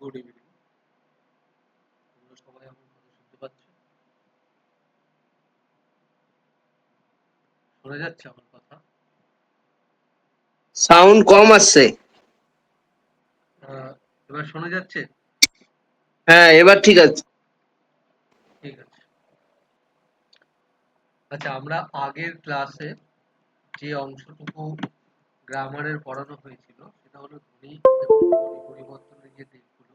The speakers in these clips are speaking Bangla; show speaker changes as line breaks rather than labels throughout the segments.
Good evening. তোমরা সবাই আমার কথা শুনতে পাচ্ছ? শোনা যাচ্ছে আমার কথা?
সাউন্ড কম আসছে।
এবার শোনা যাচ্ছে?
হ্যাঁ, এবার ঠিক আছে।
ঠিক আছে। আচ্ছা, আমরা আগের ক্লাসে যে অংশটুকু গ্রামারের পড়ানো হয়েছিল সেটা হলো ধ্বনি এবং ধ্বনি পরিবর্তনের যে দিকগুলো।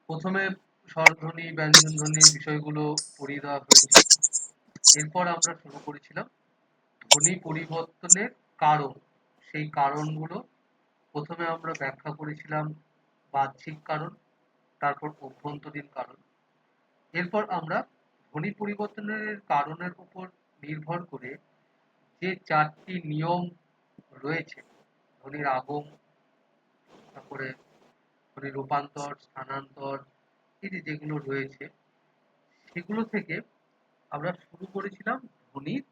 প্রথমে স্বরধ্বনি, ব্যঞ্জন ধ্বনির বিষয়গুলো পড়িয়ে দেওয়া হয়েছে। এরপর আমরা শুরু করেছিলাম ধ্বনি পরিবর্তনের কারণ। সেই কারণগুলো প্রথমে আমরা ব্যাখ্যা করেছিলাম বাহ্যিক কারণ, তারপর অভ্যন্তরীণ কারণ। এরপর আমরা ধ্বনি পরিবর্তনের কারণের উপর নির্ভর করে যে ৪টি নিয়ম রয়েছে, ধ্বনির আগম, তারপরে ধ্বনির রূপান্তর, স্থানান্তর, এই যে যেগুলো রয়েছে সেগুলো থেকে আমরা শুরু করেছিলাম ধ্বনির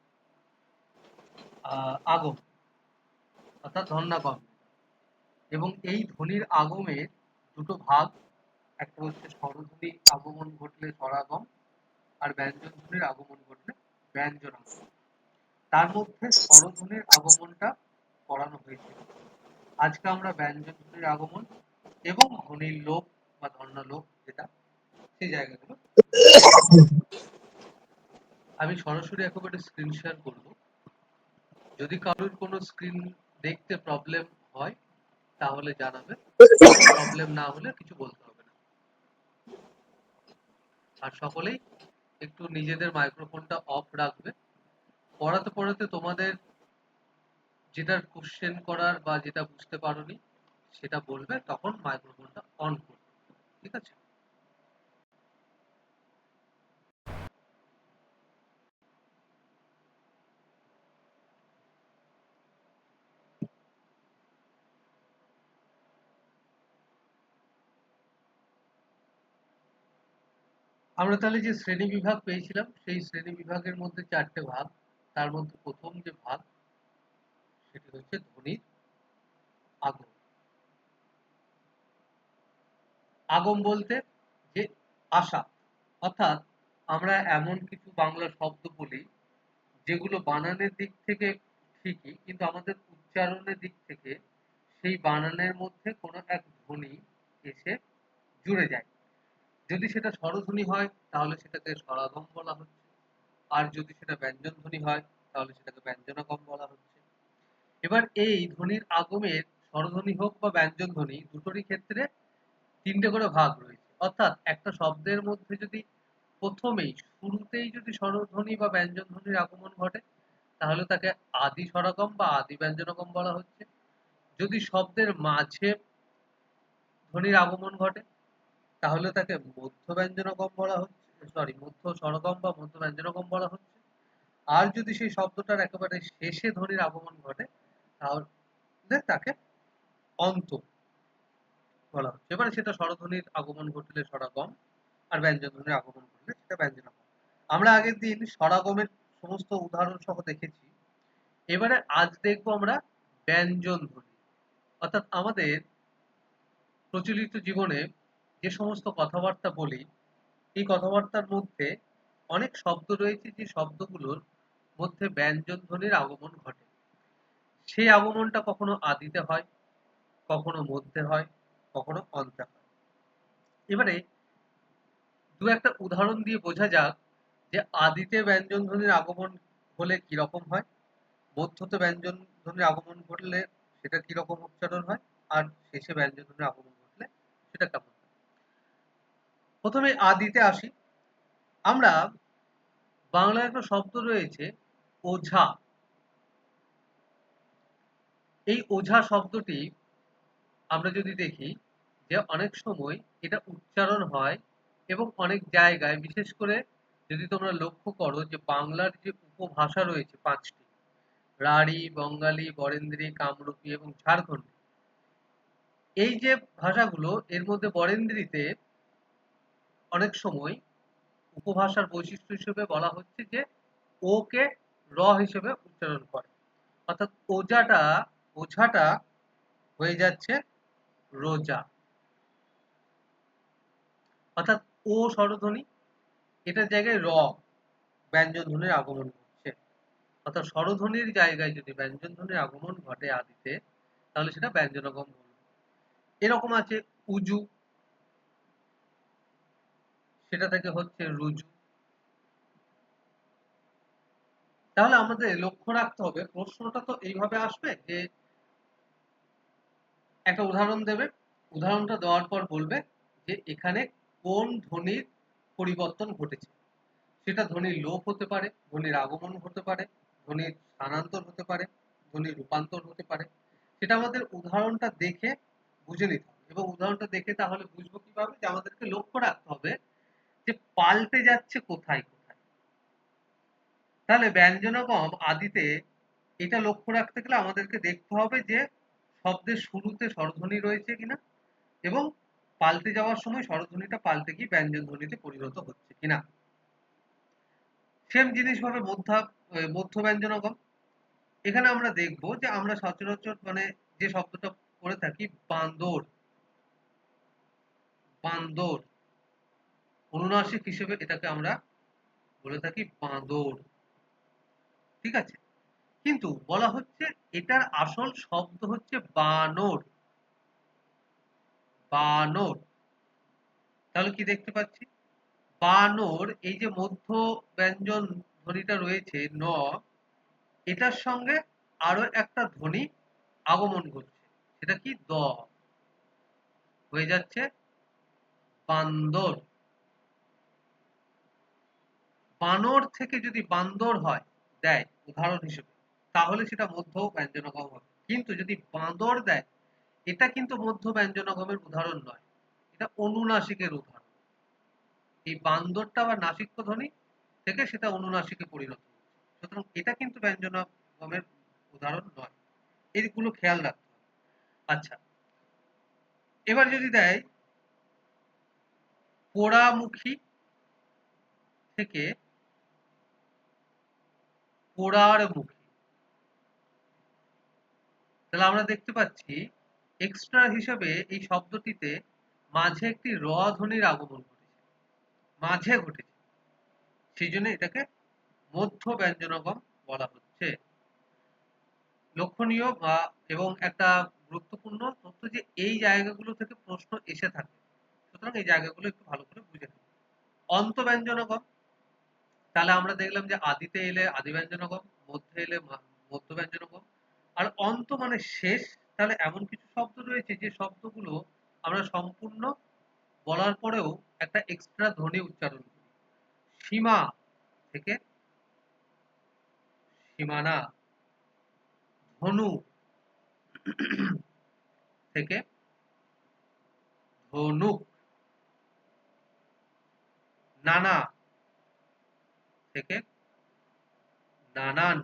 আগম অর্থাৎ ধ্বন্যাগম। এবং এই ধ্বনির আগমের দুটো ভাগ, একটা হচ্ছে স্বরধ্বনি আগমন ঘটলে স্বরাগম, আর ব্যঞ্জন ধ্বনির আগমন ঘটলে ব্যঞ্জনাগম। তার মধ্যে স্বরধ্বনির আগমনটা পড়ানো হয়েছিল। আজকে আমরা ব্যঞ্জন ধ্বনির আগমন এবং ধ্বনির লোপ বা ধর্ণালোপ যেটা, সেই জায়গাগুলো। আমি সরাসরি একেবারে স্ক্রিন শেয়ার করব। যদি কারোর কোনো স্ক্রিন দেখতে প্রবলেম হয় তাহলে জানাবে, প্রবলেম না হলে কিছু বলতে হবে না। আর সকলেই একটু নিজেদের মাইক্রোফোনটা অফ রাখবে। পড়াতে পড়াতে তোমাদের যেটা কোশ্চেন করার বা যেটা বুঝতে পারোনি সেটা বলবে, তখন মাইক্রোফোনটা অন করবে। ঠিক আছে? আমরা তাহলে যে শ্রেণী বিভাগ পেয়েছিলাম সেই শ্রেণী বিভাগের মধ্যে ৪টে ভাগ। তার মধ্যে প্রথম যে ভাগ সেটি হচ্ছে ধ্বনির আগম। আগম বলতে যে আসা, অর্থাৎ আমরা এমন কিছু বাংলা শব্দ বলি যেগুলো বানানের দিক থেকে ঠিকই, কিন্তু আমাদের উচ্চারণের দিক থেকে সেই বানানের মধ্যে কোনো এক ধ্বনি এসে জুড়ে যায়। যদি সেটা স্বরধ্বনি হয় তাহলে সেটাকে স্বরাগম বলা হচ্ছে, আর যদি সেটা ব্যঞ্জন ধ্বনি হয় তাহলে সেটাকে ব্যঞ্জনাগম বলা হচ্ছে। এবার এই ধ্বনির আগমের স্বরধ্বনি হোক বা ব্যঞ্জন ধ্বনি, দুটোরই ক্ষেত্রে ৩টে করে ভাগ রয়েছে। অর্থাৎ একটা শব্দের মধ্যে যদি প্রথমেই শুরুতেই যদি স্বরধ্বনি বা ব্যঞ্জন ধ্বনির আগমন ঘটে তাহলে তাকে আদি স্বরাগম বা আদি ব্যঞ্জনাগম বলা হচ্ছে। যদি শব্দের মাঝে ধ্বনির আগমন ঘটে তাহলে তাকে মধ্য ব্যঞ্জনাগম বলা হচ্ছে, মধ্য স্বরগম বা মধ্য ব্যঞ্জনাগম বলা হচ্ছে। আর যদি সেই শব্দটার একেবারে শেষে ধ্বনির আগমন ঘটে তাহলে তাকে অন্ত বলা হচ্ছে। এবারে সেটা স্বরধ্বনির আগমন ঘটলে স্বরাগম, আর ব্যঞ্জন ধ্বনির আগমন ঘটলে সেটা ব্যঞ্জনাগম। আমরা আগের দিন স্বরাগমের সমস্ত উদাহরণ সহ দেখেছি। এবারে আজ দেখবো আমরা ব্যঞ্জন ধ্বনি, অর্থাৎ আমাদের প্রচলিত জীবনে যে সমস্ত কথাবার্তা বলি, এই কথাবার্তার মধ্যে অনেক শব্দ রয়েছে যে শব্দগুলোর মধ্যে ব্যঞ্জন ধ্বনির আগমন ঘটে। সেই আগমনটা কখনো আদিতে হয়, কখনো মধ্যে হয়, কখনো অন্তে হয়। এবারে দু একটা উদাহরণ দিয়ে বোঝা যাক যে আদিতে ব্যঞ্জন ধ্বনির আগমন হলে কিরকম হয়, মধ্যতে ব্যঞ্জন ধ্বনির আগমন ঘটলে সেটা কিরকম উচ্চারণ হয়, আর শেষে ব্যঞ্জন ধ্বনির আগমন ঘটলে সেটা কেমন হয়। প্রথমে আদিতে আসি। আমরা বাংলায় একটা শব্দ রয়েছে ওঝা। এই ওঝা শব্দটি আমরা যদি দেখি যে অনেক সময় এটা উচ্চারণ হয়, এবং অনেক জায়গায় বিশেষ করে যদি তোমরা লক্ষ্য করো যে বাংলার যে উপভাষা রয়েছে ৫টি, রাঢ়ী, বঙ্গালী, বরেন্দ্রী, কামরূপী এবং ঝাড়খণ্ডী, এই যে ভাষাগুলো এর মধ্যে বরেন্দ্রীতে অনেক সময় উপভাষার বৈশিষ্ট্য হিসেবে বলা হচ্ছে যে ও কে র হিসেবে উচ্চারণ করে, অর্থাৎ ওঝাটা হয়ে যাচ্ছে রোজা। অর্থাৎ ও স্বরধ্বনি, এটার জায়গায় র ব্যঞ্জন ধ্বনির আগমন ঘটছে। অর্থাৎ স্বরধ্বনির জায়গায় যদি ব্যঞ্জন ধ্বনির আগমন ঘটে আদিতে, তাহলে সেটা ব্যঞ্জনাগম বলবো। এরকম আছে উজু, সেটা থেকে হচ্ছে রুজু। তাহলে আমাদের লক্ষ্য রাখতে হবে, প্রশ্নটা তো এইভাবে আসবে যে একটা উদাহরণ দেবে, উদাহরণটা দেওয়ার পর বলবে যে এখানে কোন ধ্বনির পরিবর্তন ঘটেছে। সেটা ধ্বনির লোপ হতে পারে, ধ্বনির আগমন হতে পারে, ধ্বনির স্থানান্তর হতে পারে, ধ্বনির রূপান্তর হতে পারে। সেটা আমাদের উদাহরণটা দেখে বুঝে নিতে হবে, এবং উদাহরণটা দেখে তাহলে বুঝবো কিভাবে, যে আমাদেরকে লক্ষ্য রাখতে হবে যে পাল্টে যাচ্ছে কোথায় কোথায়। তাহলে ব্যঞ্জনাগম আদিতে এটা লক্ষ্য রাখতে গেলে আমাদেরকে দেখতে হবে যে শব্দের শুরুতে স্বরধ্বনি রয়েছে কিনা, এবং পাল্টে যাওয়ার সময় স্বরধ্বনিটা পাল্টে গিয়ে ব্যঞ্জন ধ্বনিতে পরিণত হচ্ছে কিনা। সেম জিনিস ভাবে মধ্য ব্যঞ্জনাগম। এখানে আমরা দেখব যে আমরা সচরাচর মানে যে শব্দটা করে থাকি বান্দর, বান্দর অনুনাসিক হিসেবে এটাকে আমরা বলে থাকি বাঁদর। ঠিক আছে, কিন্তু বলা হচ্ছে এটার আসল শব্দ হচ্ছে বানর, বানর। তাহলে কি দেখতে পাচ্ছি, বানর এই যে মধ্য ব্যঞ্জন ধ্বনিটা রয়েছে ন, এটার সঙ্গে আরো একটা ধ্বনি আগমন ঘটছে, সেটা কি দ, হয়ে যাচ্ছে বান্দর। বানর থেকে যদি বান্দর হয় দেয় উদাহরণ হিসেবে, তাহলে সেটা মধ্য ব্যঞ্জনগম হবে। কিন্তু যদি বাঁদর দেয়, এটা কিন্তু মধ্য ব্যঞ্জনগমের উদাহরণ নয়, এটা অনুনাসিকের উদাহরণ। এই বান্দরটা বা নাসিক্য ধ্বনি থেকে সেটা অনুনাসিকে পরিণত হচ্ছে, সুতরাং এটা কিন্তু ব্যঞ্জনগমের উদাহরণ নয়। এইগুলো খেয়াল রাখতে হবে। আচ্ছা, এবার যদি দেয় পোড়ামুখী থেকে পোড়ার মুখী, তাহলে আমরা দেখতে পাচ্ছি এক্সট্রা হিসেবে এই শব্দটিতে মাঝে একটি র ধ্বনির আগমন ঘটেছে, মাঝে ঘটেছে, সেই জন্য এটাকে মধ্য ব্যঞ্জনগম বলা হচ্ছে। লক্ষণীয় বা এবং একটা গুরুত্বপূর্ণ তথ্য যে এই জায়গাগুলো থেকে প্রশ্ন এসে থাকে, সুতরাং এই জায়গাগুলো একটু ভালো করে বুঝে নিন। অন্ত ব্যঞ্জনগম, তাহলে আমরা দেখলাম যে আদিতে এলে আদি ব্যঞ্জনগম, মধ্যে এলে মধ্য ব্যঞ্জনগম, আর অন্ত মানে শেষ। তাহলে এমন কিছু শব্দ রয়েছে যে শব্দগুলো আমরা সম্পূর্ণ বলার পরেও একটা এক্সট্রা ধ্বনি উচ্চারণ করি। সীমা থেকে সীমানা, ধনু থেকে ধনুক, নানা থেকে নানান,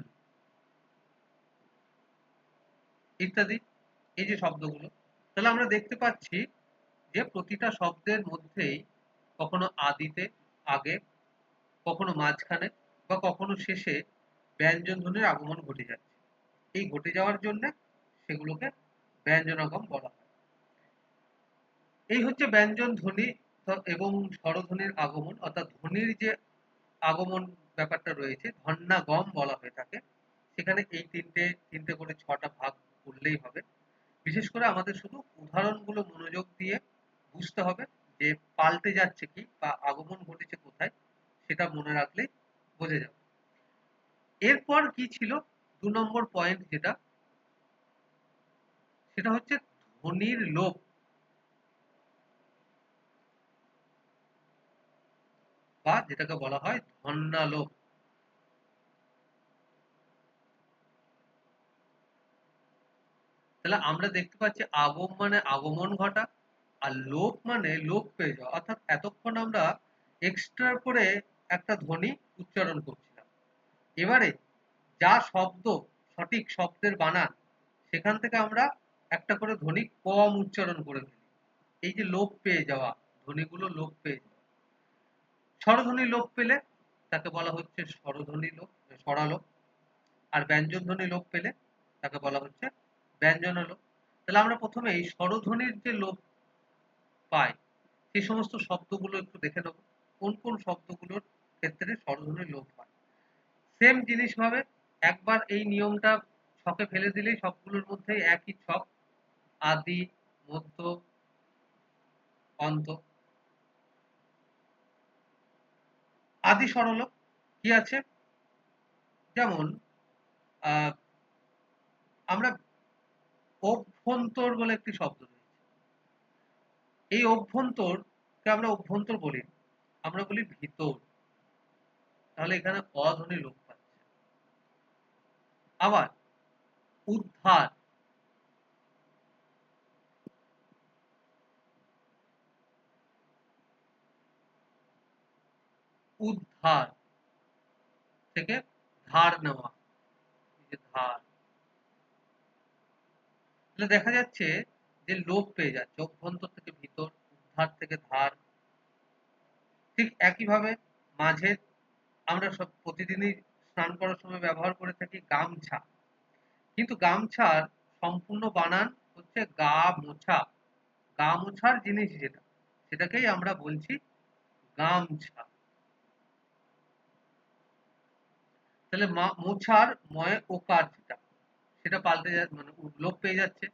ইত্যাদি। এই যে শব্দগুলো, তাহলে আমরা দেখতে পাচ্ছি যে প্রতিটা শব্দের মধ্যেই কখনো আদিতে আগে, কখনো মাঝখানে, বা কখনো শেষে ব্যঞ্জন ধ্বনির আগমন ঘটে যাচ্ছে। এই ঘটে যাওয়ার জন্য সেগুলোকে ব্যঞ্জনাগম বলা হয়। এই হচ্ছে ব্যঞ্জন ধ্বনি এবং স্বরধ্বনির আগমন, অর্থাৎ ধ্বনির যে আগমন ব্যাপারটা রয়েছে ধন্যাগম বলা হয়ে থাকে। সেখানে এই তিনটে তিনটে করে ছটা ভাগ করলেই হবে। বিশেষ করে আমাদের শুধু উদাহরণগুলো মনোযোগ দিয়ে বুঝতে হবে যে পাল্টে যাচ্ছে কি বা আগমন ঘটেছে কোথায়, সেটা মনে রাখলেই বোঝা যাবে। এরপর কি ছিল ২ নম্বর পয়েন্ট যেটা, সেটা হচ্ছে ধ্বনির লোপ, বা যেটাকে বলা হয় ধন্যালোপ। তাহলে আমরা দেখতে পাচ্ছি আগম মানে আগমন ঘটা, আর লোপ মানে লোপ পেয়ে যাওয়া। অর্থাৎ এতক্ষণ আমরা এক্সট্রা করে একটা ধ্বনি উচ্চারণ করছিলাম, এবারে যা শব্দ সঠিক শব্দের বানান, সেখান থেকে আমরা একটা করে ধ্বনি কম উচ্চারণ করে ফেলি। এই যে লোপ পেয়ে যাওয়া, ধ্বনিগুলো লোপ পেয়ে যাওয়া, স্বরধ্বনি লোপ পেলে তাকে বলা হচ্ছে স্বরধ্বনি লোপ, স্বরালোপ। আর ব্যঞ্জন ধ্বনি লোপ পেলে তাকে বলা হচ্ছে ব্যঞ্জনালোপ। তাহলে আমরা প্রথমে এই স্বরধ্বনির যে লোপ পাই, সেই সমস্ত শব্দগুলো একটু দেখে নেব, কোন কোন শব্দগুলোর ক্ষেত্রে স্বরধ্বনি লোপ হয়। সেম জিনিস ভাবে একবার এই নিয়মটা ছকে ফেলে দিলেই সবগুলোর মধ্যেই একই ছক, আদি, মধ্য, অন্ত। আদি স্বরলোপ কি আছে? যেমন আমরা অভ্যন্তর বলে একটি শব্দ রয়েছে। এই অভ্যন্তরকে আমরা অভ্যন্তর বলি না, আমরা বলি ভিতর। তাহলে এখানে অ ধ্বনি লোপ পাচ্ছে। আবার উদ্ধার, উদ্ধার থেকে ধার নেওয়া, এই যে ধার, তাহলে দেখা যাচ্ছে যে লোপ পেয়ে যাচ্ছে অভ্যন্তর থেকে ভিতর, উদ্ধার থেকে ধার। ঠিক একইভাবে মাঝে আমরা সব প্রতিদিনই স্নান করার সময় ব্যবহার করে থাকি গামছা, কিন্তু গামছার সম্পূর্ণ বানান হচ্ছে গা মোছা। গা মোছার জিনিস যেটা, সেটাকেই আমরা বলছি গামছা। তাহলে মোছার ময় ওকার যেটা, সেটা পাল্টে যাচ্ছে, মানে লোপ পেয়ে যাচ্ছে।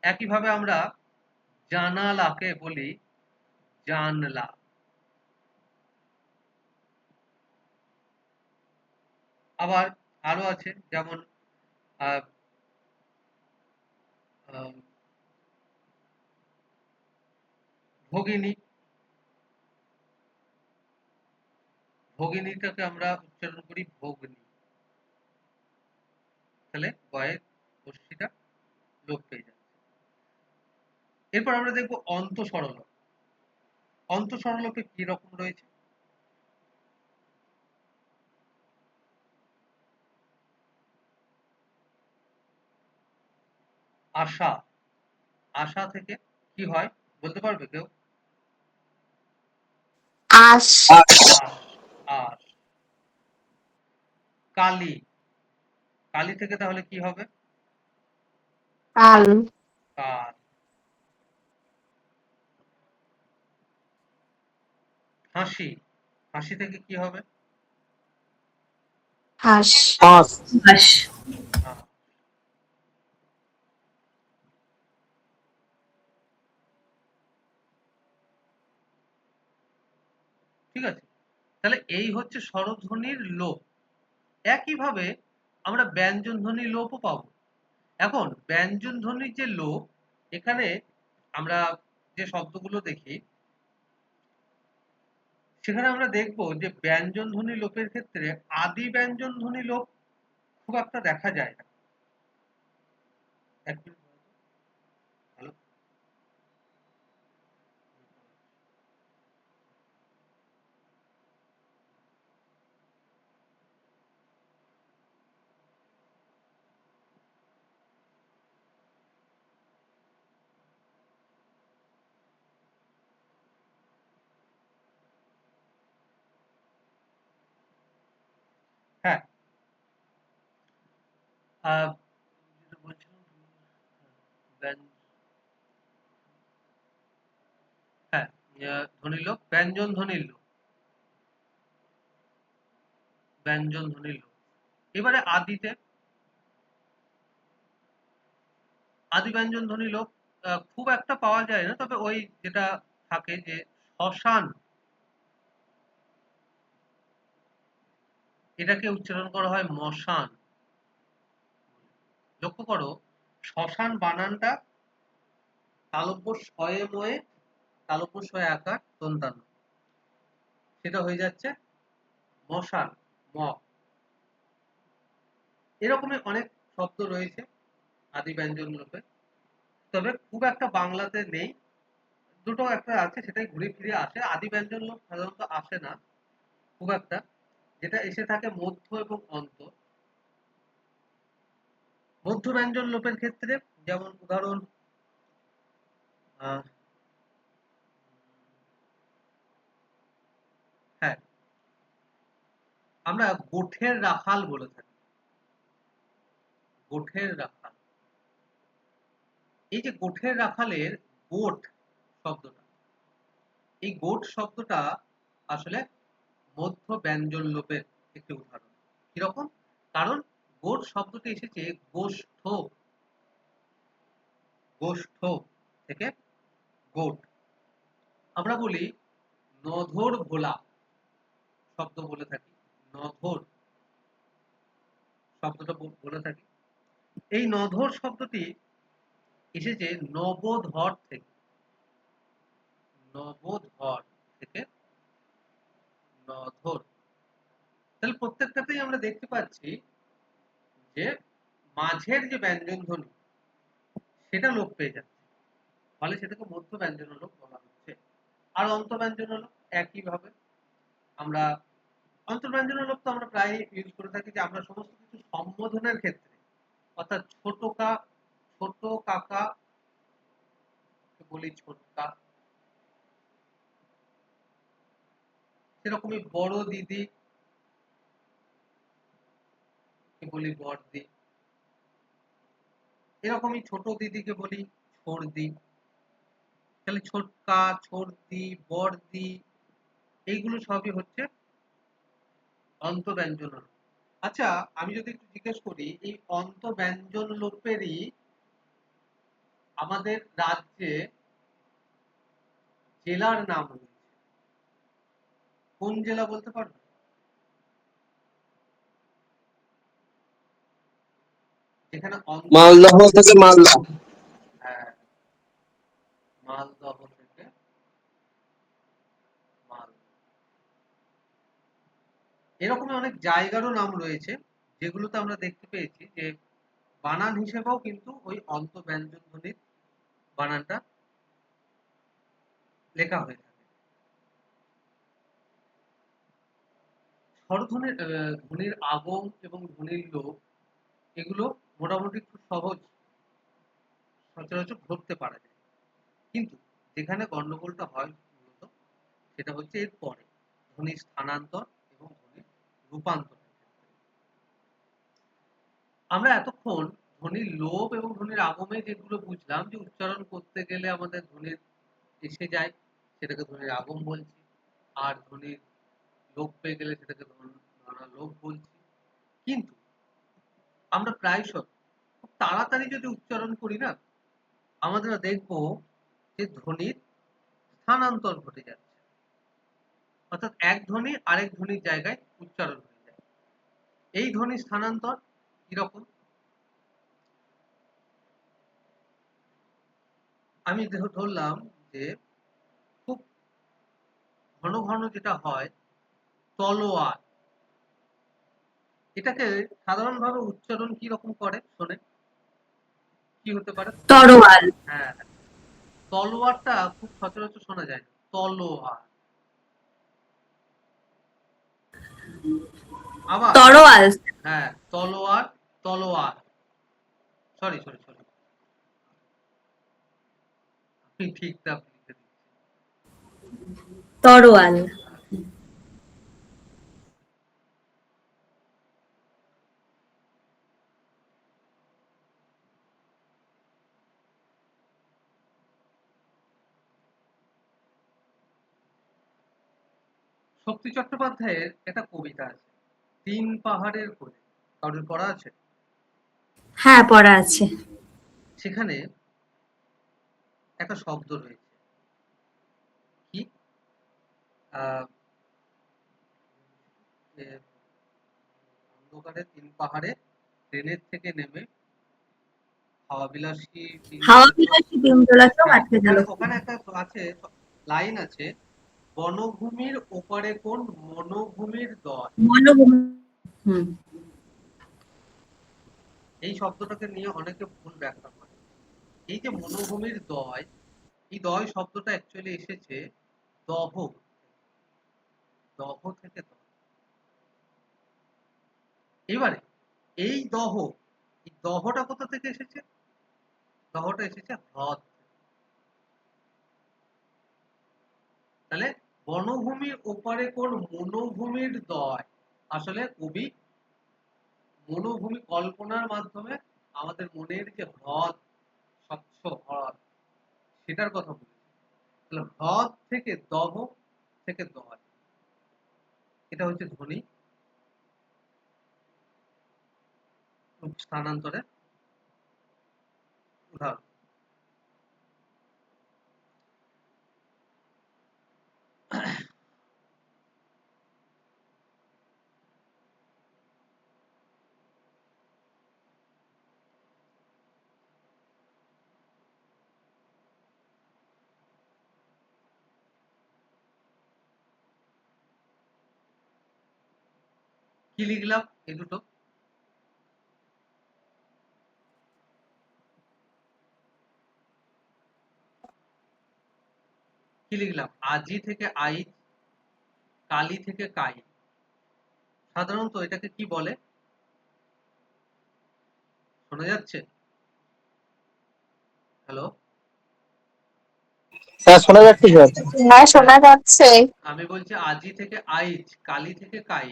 একইভাবে আমরা জানালাকে বলি জানলা। আবার আরো আছে, যেমন আহ, আহ, ভগিনী, ভগিনীটাকে আমরা উচ্চারণ করি ভগ্নী। তাহলে গয়ের গোষ্ঠীটা লোপ পেয়ে যাচ্ছে। এরপর আমরা দেখবো অন্ত সরলোপ। অন্ত সরলোপে কি রকম রয়েছে? আশা, আশা থেকে কি হয় বলতে পারবে কেউ?
আশ,
আশ, আশ। কালী, কালী থেকে তাহলে কি হবে?
কাল,
কাল। হাসি, হাসি থেকে কি হবে?
হাস,
হাঁস, হাঁস,
হাঁ। ঠিক আছে, তাহলে এই হচ্ছে স্বরধ্বনির লোপ। একইভাবে আমরা ব্যঞ্জন ধ্বনির লোপও পাবো। এখন ব্যঞ্জন ধ্বনির যে লোপ, এখানে আমরা যে শব্দগুলো দেখি, সেখানে আমরা দেখব যে ব্যঞ্জন ধ্বনি লোপের ক্ষেত্রে আদি ব্যঞ্জন ধ্বনি লোপ খুব একটা দেখা যায় না। এক মিনিট, ভালো। হ্যাঁ, যেটা বলছিলাম, ব্যঞ্জন, হ্যাঁ, ধ্বনির লোপ, ব্যঞ্জন ধ্বনির লোপ, ব্যঞ্জন ধ্বনির লোপ। এবারে আদিতে, আদি ব্যঞ্জন ধ্বনি লোপ খুব একটা পাওয়া যায় না, তবে ওই যেটা থাকে যে শ্মশান, এটাকে উচ্চারণ করা হয় মশান। লক্ষ্য করো, শ্মশান বানানটা তালব্য শয়ে ময়ে, তালব্য শয়ে আকার দন্তান্ন, সেটা হয়ে যাচ্ছে মশান, ম। এরকমই অনেক শব্দ রয়েছে আদি ব্যঞ্জন লোপে, তবে খুব একটা বাংলাতে নেই। দুটো একটা আছে, সেটাই ঘুরে ফিরে আসে। আদি ব্যঞ্জন লোপ সাধারণত আসে না খুব একটা, যেটা এসে থাকে মধ্য এবং অন্ত। মধ্য ব্যঞ্জন লোপের ক্ষেত্রে যেমন উদাহরণ, আহ, হ্যাঁ, আমরা গোঠের রাখাল বলে থাকি, গোঠের রাখাল। এই যে গোঠের রাখালের গোঠ শব্দটা, এই গোট শব্দটা আসলে মধ্য ব্যঞ্জন লোপের একটি উদাহরণ। কিরকম? কারণ গোট শব্দটি এসেছে গোষ্ঠ গোষ্ঠ থেকে গোট। আমরা বলি নধর ভোলা শব্দ বলে থাকি, নধর শব্দটা বলে থাকি। এই নধর শব্দটি এসেছে নবধর থেকে, নবধর থেকে নধর। তাহলে প্রত্যেকটাতেই আমরা দেখতে পাচ্ছি যে মাঝের যে ব্যঞ্জন ধ্বনি সেটা লোপ পেয়ে যাচ্ছে, ফলে সেটাকে মধ্য ব্যঞ্জন লোপ বলা হচ্ছে। আর অন্তব্যঞ্জন লোপ একইভাবে আমরা অন্তর্ব্যঞ্জন লোপ তো আমরা প্রায় ইউজ করে থাকি যে আমরা সমস্ত কিছু সম্বোধনের ক্ষেত্রে, অর্থাৎ ছোট কাকা বলি ছোটকা, সেরকমই বড় দিদি বলি বড়দি, এরকমই ছোট দিদিকে বলি ছোড়দি। তাহলে ছোটকা, ছোড়দি, বড়দি এইগুলো সবই হচ্ছে অন্তব্যঞ্জন লোপ। আচ্ছা, আমি যদি একটু জিজ্ঞেস করি, এই অন্তব্যঞ্জন লোপেরই আমাদের রাজ্যে জেলার নাম রয়েছে, কোন জেলা বলতে পারবে? যেখানে
মালদহ থেকে মালদা।
হ্যাঁ, মালদহ থেকে মালদা। এরকমই অনেক জায়গারও নাম রয়েছে যেগুলোতে আমরা দেখতে পেয়েছি যে বানান হিসেবেও কিন্তু ওই অন্তব্যঞ্জন ধ্বনির বানানটা লেখা হয়ে থাকে। স্বরধ্বনির ধ্বনির আগম এবং ধ্বনির লোপ এগুলো মোটামুটি খুব সহজ, সচরাচর ধরতে পারা যায়। কিন্তু যেখানে গন্ডগোলটা হয় মূলত সেটা হচ্ছে এর পরে ধ্বনির স্থানান্তর এবং ধ্বনির রূপান্তর। আমরা এতক্ষণ ধ্বনির লোপ এবং ধ্বনির আগমে যেগুলো বুঝলাম যে উচ্চারণ করতে গেলে আমাদের ধ্বনির এসে যায় সেটাকে ধ্বনির আগম বলছি, আর ধ্বনির লোপ পেয়ে গেলে সেটাকে ধ্বনির লোপ বলছি। কিন্তু আমরা প্রায়শই খুব তাড়াতাড়ি যদি উচ্চারণ করি না, আমাদের দেখবো যে ধ্বনির স্থানান্তর ঘটে যাচ্ছে, অর্থাৎ এক ধ্বনি আরেক ধ্বনির জায়গায় উচ্চারণ হয়ে যায়। এই ধ্বনির স্থানান্তর কিরকম? আমি ধরলাম যে খুব ঘন ঘন যেটা হয় তলোয়ার, এটাকে সাধারণভাবে উচ্চারণ কি রকম করে শোনে? কি হতে পারে?
তরোয়াল।
হ্যাঁ, তলোয়ারটা খুব সচরাচর শোনা যায় না, তলোয়ার। আবার
তরোয়াল।
হ্যাঁ, তলোয়ার, তলোয়ার। সরি সরি সরি, আমি ঠিকটা লিখে দিচ্ছি।
তরোয়াল।
শক্তি চট্টোপাধ্যায়ের একটা কবিতা আছে, তিন পাহাড়ের কোলে, কারোর পড়া আছে?
হ্যাঁ, পড়া আছে।
সেখানে একটা শব্দ রয়েছে কি, আহ, এ, অন্ধকারে তিন পাহাড়ে ট্রেনের থেকে নেমে হাওয়া বিলাসী
হাওয়া
পিঞ্জরা চোখ।
বিলাসী বিমদোলাচক
হ্যাঁ,
আটকে গেল।
ওখানে ওখানে একটা আছে, লাইন আছে, বনভূমির ওপারে কোন মনোভূমির দল।
মনোভূমি। হুম।
এই শব্দটাকে নিয়ে অনেকে ভুল ব্যাখ্যা করে। এই যে মনোভূমির দয়, এই দয় শব্দটা অ্যাকচুয়ালি এসেছে দহ, দহ থেকে দয়। এবারে এই দহ, এই দহটা কোথা থেকে এসেছে? দহটা এসেছে হ্রদ। তাহলে বনভূমির ওপারে কোন মনোভূমির দয়, আসলে কবি মনোভূমি কল্পনার মাধ্যমে আমাদের মনের যে হ্রদ, স্বচ্ছ হ্রদ, সেটার কথা বলেছে। তাহলে হ্রদ থেকে দহ থেকে দয়, এটা হচ্ছে ধ্বনি স্থানান্তরের উদাহরণ। কি লিখলাম এই দুটো? কি লিখলাম? আজি থেকে আইজ, কালি থেকে কাই। সাধারণত এটাকে কি বলে? শোনা যাচ্ছে? হ্যালো,
স্যার শোনা যাচ্ছে স্যার?
হ্যাঁ, শোনা যাচ্ছে।
আমি বলছি আজি থেকে আইজ, কালি থেকে কাই,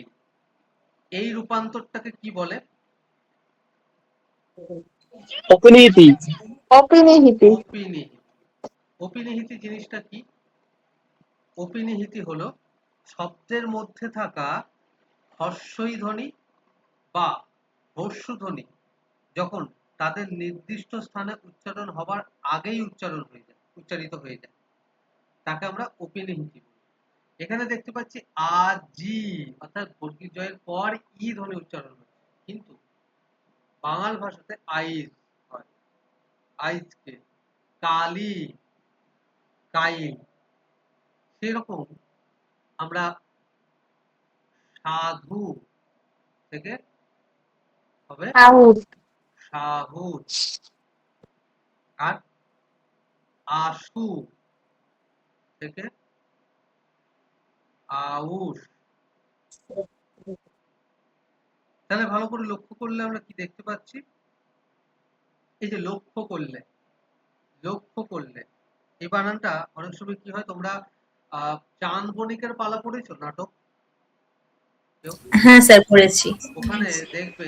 এই রূপান্তরটাকে কি বলে?
অপিনীতি।
অপিনিহিতি।
অপিনিহিতি। অপিনিহিতি জিনিসটা কি? অপিনিহিতি হলো শব্দের মধ্যে থাকা হ্রস্বই ধ্বনি বা হর্ষ ধ্বনি যখন তাদের নির্দিষ্ট স্থানে উচ্চারণ হবার আগেই উচ্চারিত হয়ে যায়, তাকে আমরা অপিনিহিতি বলি। এখানে দেখতে পাচ্ছি আজি, অর্থাৎ বর্গীয় জয়ের পর ই ধ্বনি উচ্চারণ হচ্ছে, কিন্তু বাংলা ভাষাতে আইজ হয়। আইজকে, কালি, কাইল। সেরকম আমরা সাধু থেকে হবে
আউট।
সাহুর, আর আশু থেকে আউশ। তাহলে ভালো করে লক্ষ্য করলে আমরা কি দেখতে পাচ্ছি? এই যে লক্ষ্য করলে এই বানানটা অনেক সময় কি হয়, তোমরা চাঁদ বণিকের পালা পড়েছো নাটক কেউ?
হ্যাঁ স্যার, পড়েছি।
ওখানে দেখবে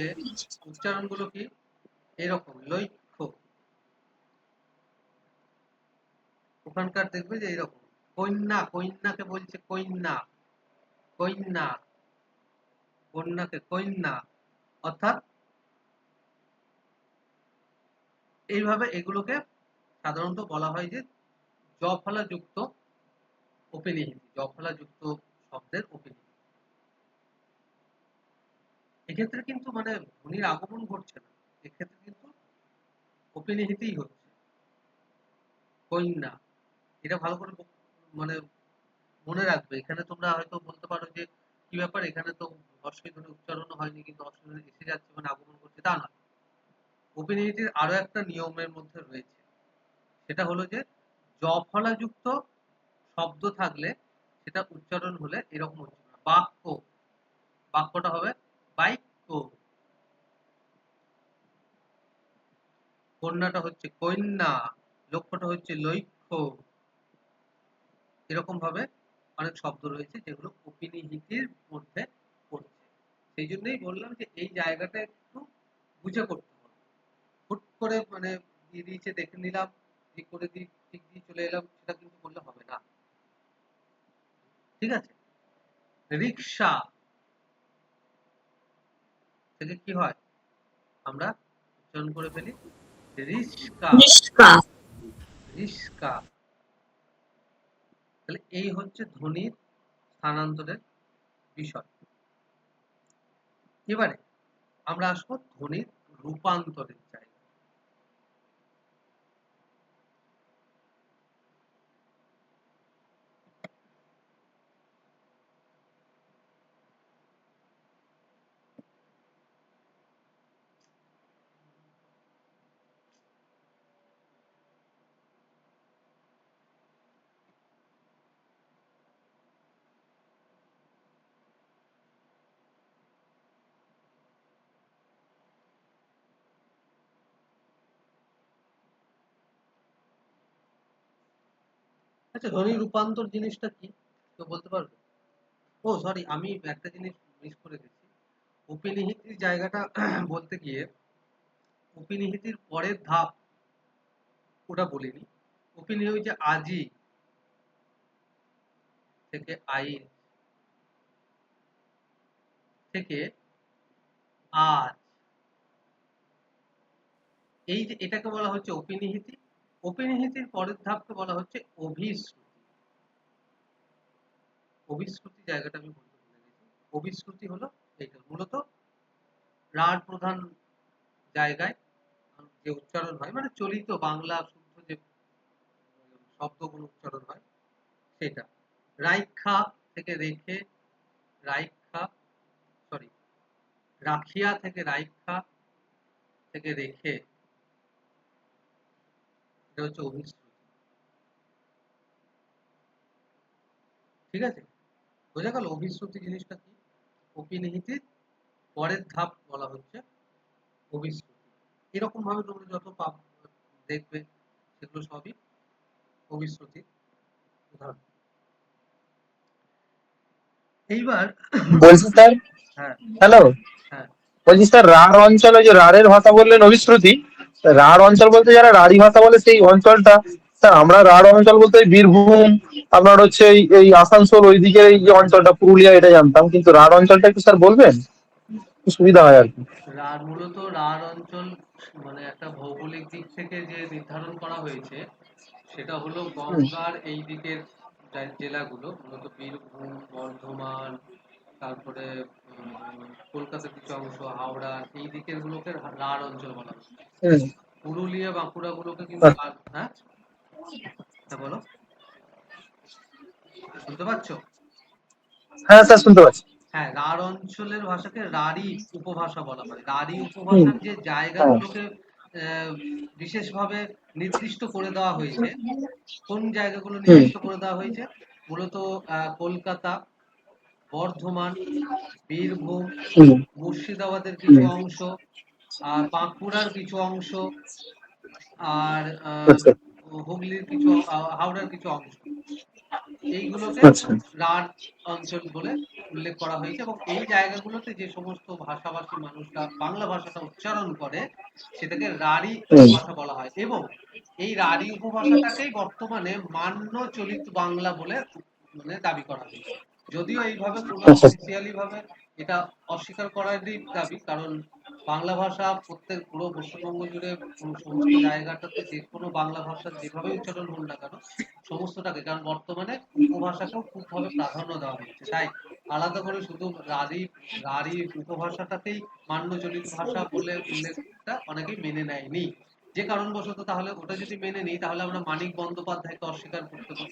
উচ্চারণগুলো কি এরকম, লক্ষ্য। ওখানকার দেখবে যে এরকম কন্যা, কন্যাকে বলছে কন্যা, কন্যা, কন্যাকে কন্যা, অর্থাৎ এইভাবে এগুলোকে সাধারণত বলা হয় যে জফলা যুক্ত অপিনিহিতি, জফলা যুক্ত শব্দের অপিনিহিতি। এক্ষেত্রে কিন্তু মানে ধ্বনির আগমন ঘটছে না, এক্ষেত্রে কিন্তু অপিনিহিতিই হচ্ছে। কন্যা, এটা ভালো করে মানে মনে রাখবে। এখানে তোমরা হয়তো বলতে পারো যে কি ব্যাপার, এখানে তো হর্ষই ধ্বনি উচ্চারণ হয়নি কিন্তু হর্ষই ধ্বনি এসে যাচ্ছে মানে আগমন করছে, তা না। অপিনিহিতির আরো একটা নিয়মের মধ্যে রয়েছে, সেটা হলো যে জফলা যুক্ত শব্দ থাকলে সেটা উচ্চারণ হলে এরকম হচ্ছে না। বাক্য, বাক্যটা হবে বাক্য। কন্যাটা হচ্ছে কন্যা, লক্ষ্যটা হচ্ছে লক্ষ্য। এরকম ভাবে অনেক শব্দ রয়েছে যেগুলো অপিনিহিতির মধ্যে পড়ছে। সেই জন্যই বললাম যে এই জায়গাটা একটু বুঝে করতে হবে। হুট করে মানে দিয়ে দিয়েছে, দেখে নিলাম, ঠিক করে দিই, ঠিক দিয়ে চলে এলাম, সেটা কিন্তু করলে হবে না। ঠিক আছে? রিক্সা থেকে কি হয়, আমরা উচ্চারণ করে ফেলি রিস্কা,
নিষ্কা।
রিস্কা। তাহলে এই হচ্ছে ধ্বনির স্থানান্তরের বিষয়। এবারে আমরা আসবো ধ্বনির রূপান্তরের জায়গায়। আচ্ছা, ধ্বনির রূপান্তর জিনিসটা কি কেউ বলতে পারবে? ও সরি, আমি একটা জিনিস মিস করে গেছি। অপিনিহিতির জায়গাটা বলতে গিয়ে অপিনিহিতির পরের ধাপ ওটা বলিনি। অপিনিহি হচ্ছে আজি, থেকে আইজ থেকে আজ, এই যে এটাকে বলা হচ্ছে অপিনিহিতি। অপিনিহিতির পরের ধাপকে বলা হচ্ছে অভিশ্রুতি। অভিশ্রুতি জায়গাটা আমি বলতে ভুলে গেছি। অভিশ্রুতি হলো এইটা, মূলত রাঢ় প্রধান জায়গায় যে উচ্চারণ হয়, মানে চলিত বাংলা শুদ্ধ যে শব্দগুলো উচ্চারণ হয় সেটা। রাইখা থেকে রেখে, রাইখা সরি রাখিয়া থেকে রাইখা থেকে রেখে, এটা হচ্ছে অভিশ্রুতি। ঠিক আছে, বোঝা গেল অভিশ্রুতি জিনিসটা কি। অপিনিহিতির পরের ধাপ বলা হচ্ছে অভিশ্রুতি। এরকম ভাবে তোমরা যত দেখবে সেগুলো সবই অভিশ্রুতির উদাহরণ। এইবার
বলছি স্যার,
হ্যাঁ
হ্যালো,
হ্যাঁ
বলছি স্যার রাঢ় অঞ্চলে যে রাঢ়ের ভাষা বললেন অভিশ্রুতি, রাঢ় অঞ্চল বলতে যারা রাঢ়ী ভাষা বলে সেই অঞ্চলটা, স্যার আমরা রাঢ় অঞ্চল বলতে এই বীরভূম, আপনার হচ্ছে এই আসানসোল ওই দিকের এই যে অঞ্চলটা পুরুলিয়া এটা জানতাম, কিন্তু রাঢ় অঞ্চলটা একটু স্যার বলবেন, একটু সুবিধা হয় আর কি।
মূলত রাঢ় অঞ্চল মানে একটা ভৌগোলিক দিক থেকে যে নির্ধারণ করা হয়েছে সেটা হলো
হুম,
গঙ্গার এই দিকের জেলাগুলো, মূলত বীরভূম, বর্ধমান, তারপরে কলকাতার কিছু অংশ, হাওড়া, এই দিকের গুলোকে রাঢ় অঞ্চল বলা হয়।
হুম,
পুরুলিয়া বাঁকুড়া গুলোকে কিন্তু হ্যাঁ হ্যাঁ বলো, শুনতে পাচ্ছ?
হ্যাঁ স্যার শুনতে পাচ্ছি।
হ্যাঁ, রাঢ় অঞ্চলের ভাষাকে রাঢ়ী উপভাষা বলা হয়। রাঢ়ী
হুম,
উপভাষার যে
হ্যাঁ,
জায়গাগুলোকে বিশেষভাবে নির্দিষ্ট করে দেওয়া হয়েছে, কোন জায়গাগুলো
হুম,
নির্দিষ্ট করে দেওয়া হয়েছে? মূলত কলকাতা, বর্ধমান, বীরভূম,
হুম,
মুর্শিদাবাদের কিছু
হুম,
অংশ, আর বাঁকুড়ার কিছু অংশ, আর
আচ্ছা,
হুগলির কিছু, হাওড়ার কিছু অংশ, এইগুলোকে
আচ্ছা,
রাঢ় অঞ্চল বলে উল্লেখ করা হয়েছে। এবং এই জায়গাগুলোতে যে সমস্ত ভাষাভাষী মানুষরা বাংলা ভাষাটা উচ্চারণ করে সেটাকে রাঢ়ী
হুম,
উপভাষা বলা হয়। এবং এই রাঢ়ী উপভাষাটাকেই বর্তমানে মান্য চলিত বাংলা বলে মানে দাবি করা হয়েছে। যদিও এইভাবে কোনো
আচ্ছা,
অফিসিয়ালি ভাবে এটা অস্বীকার করারই দাবি, কারণ বাংলা ভাষা প্রত্যেক পুরো পশ্চিমবঙ্গ জুড়ে সমস্ত জায়গাটাতে যে কোনো বাংলা ভাষা যেভাবে উচ্চারণ হোক না কেন সমস্তটাকে, কারণ বর্তমানে উপভাষাকেও খুবভাবে প্রাধান্য দেওয়া হচ্ছে। তাই আলাদা করে শুধু রাঢ়ী উপভাষাটাকেই মান্য চলিত ভাষা বলে উল্লেখটা অনেকেই মেনে নেয়নি। যে কারণবশত, তাহলে ওটা যদি মেনে নিই তাহলে আমরা মানিক বন্দ্যোপাধ্যায়কে অস্বীকার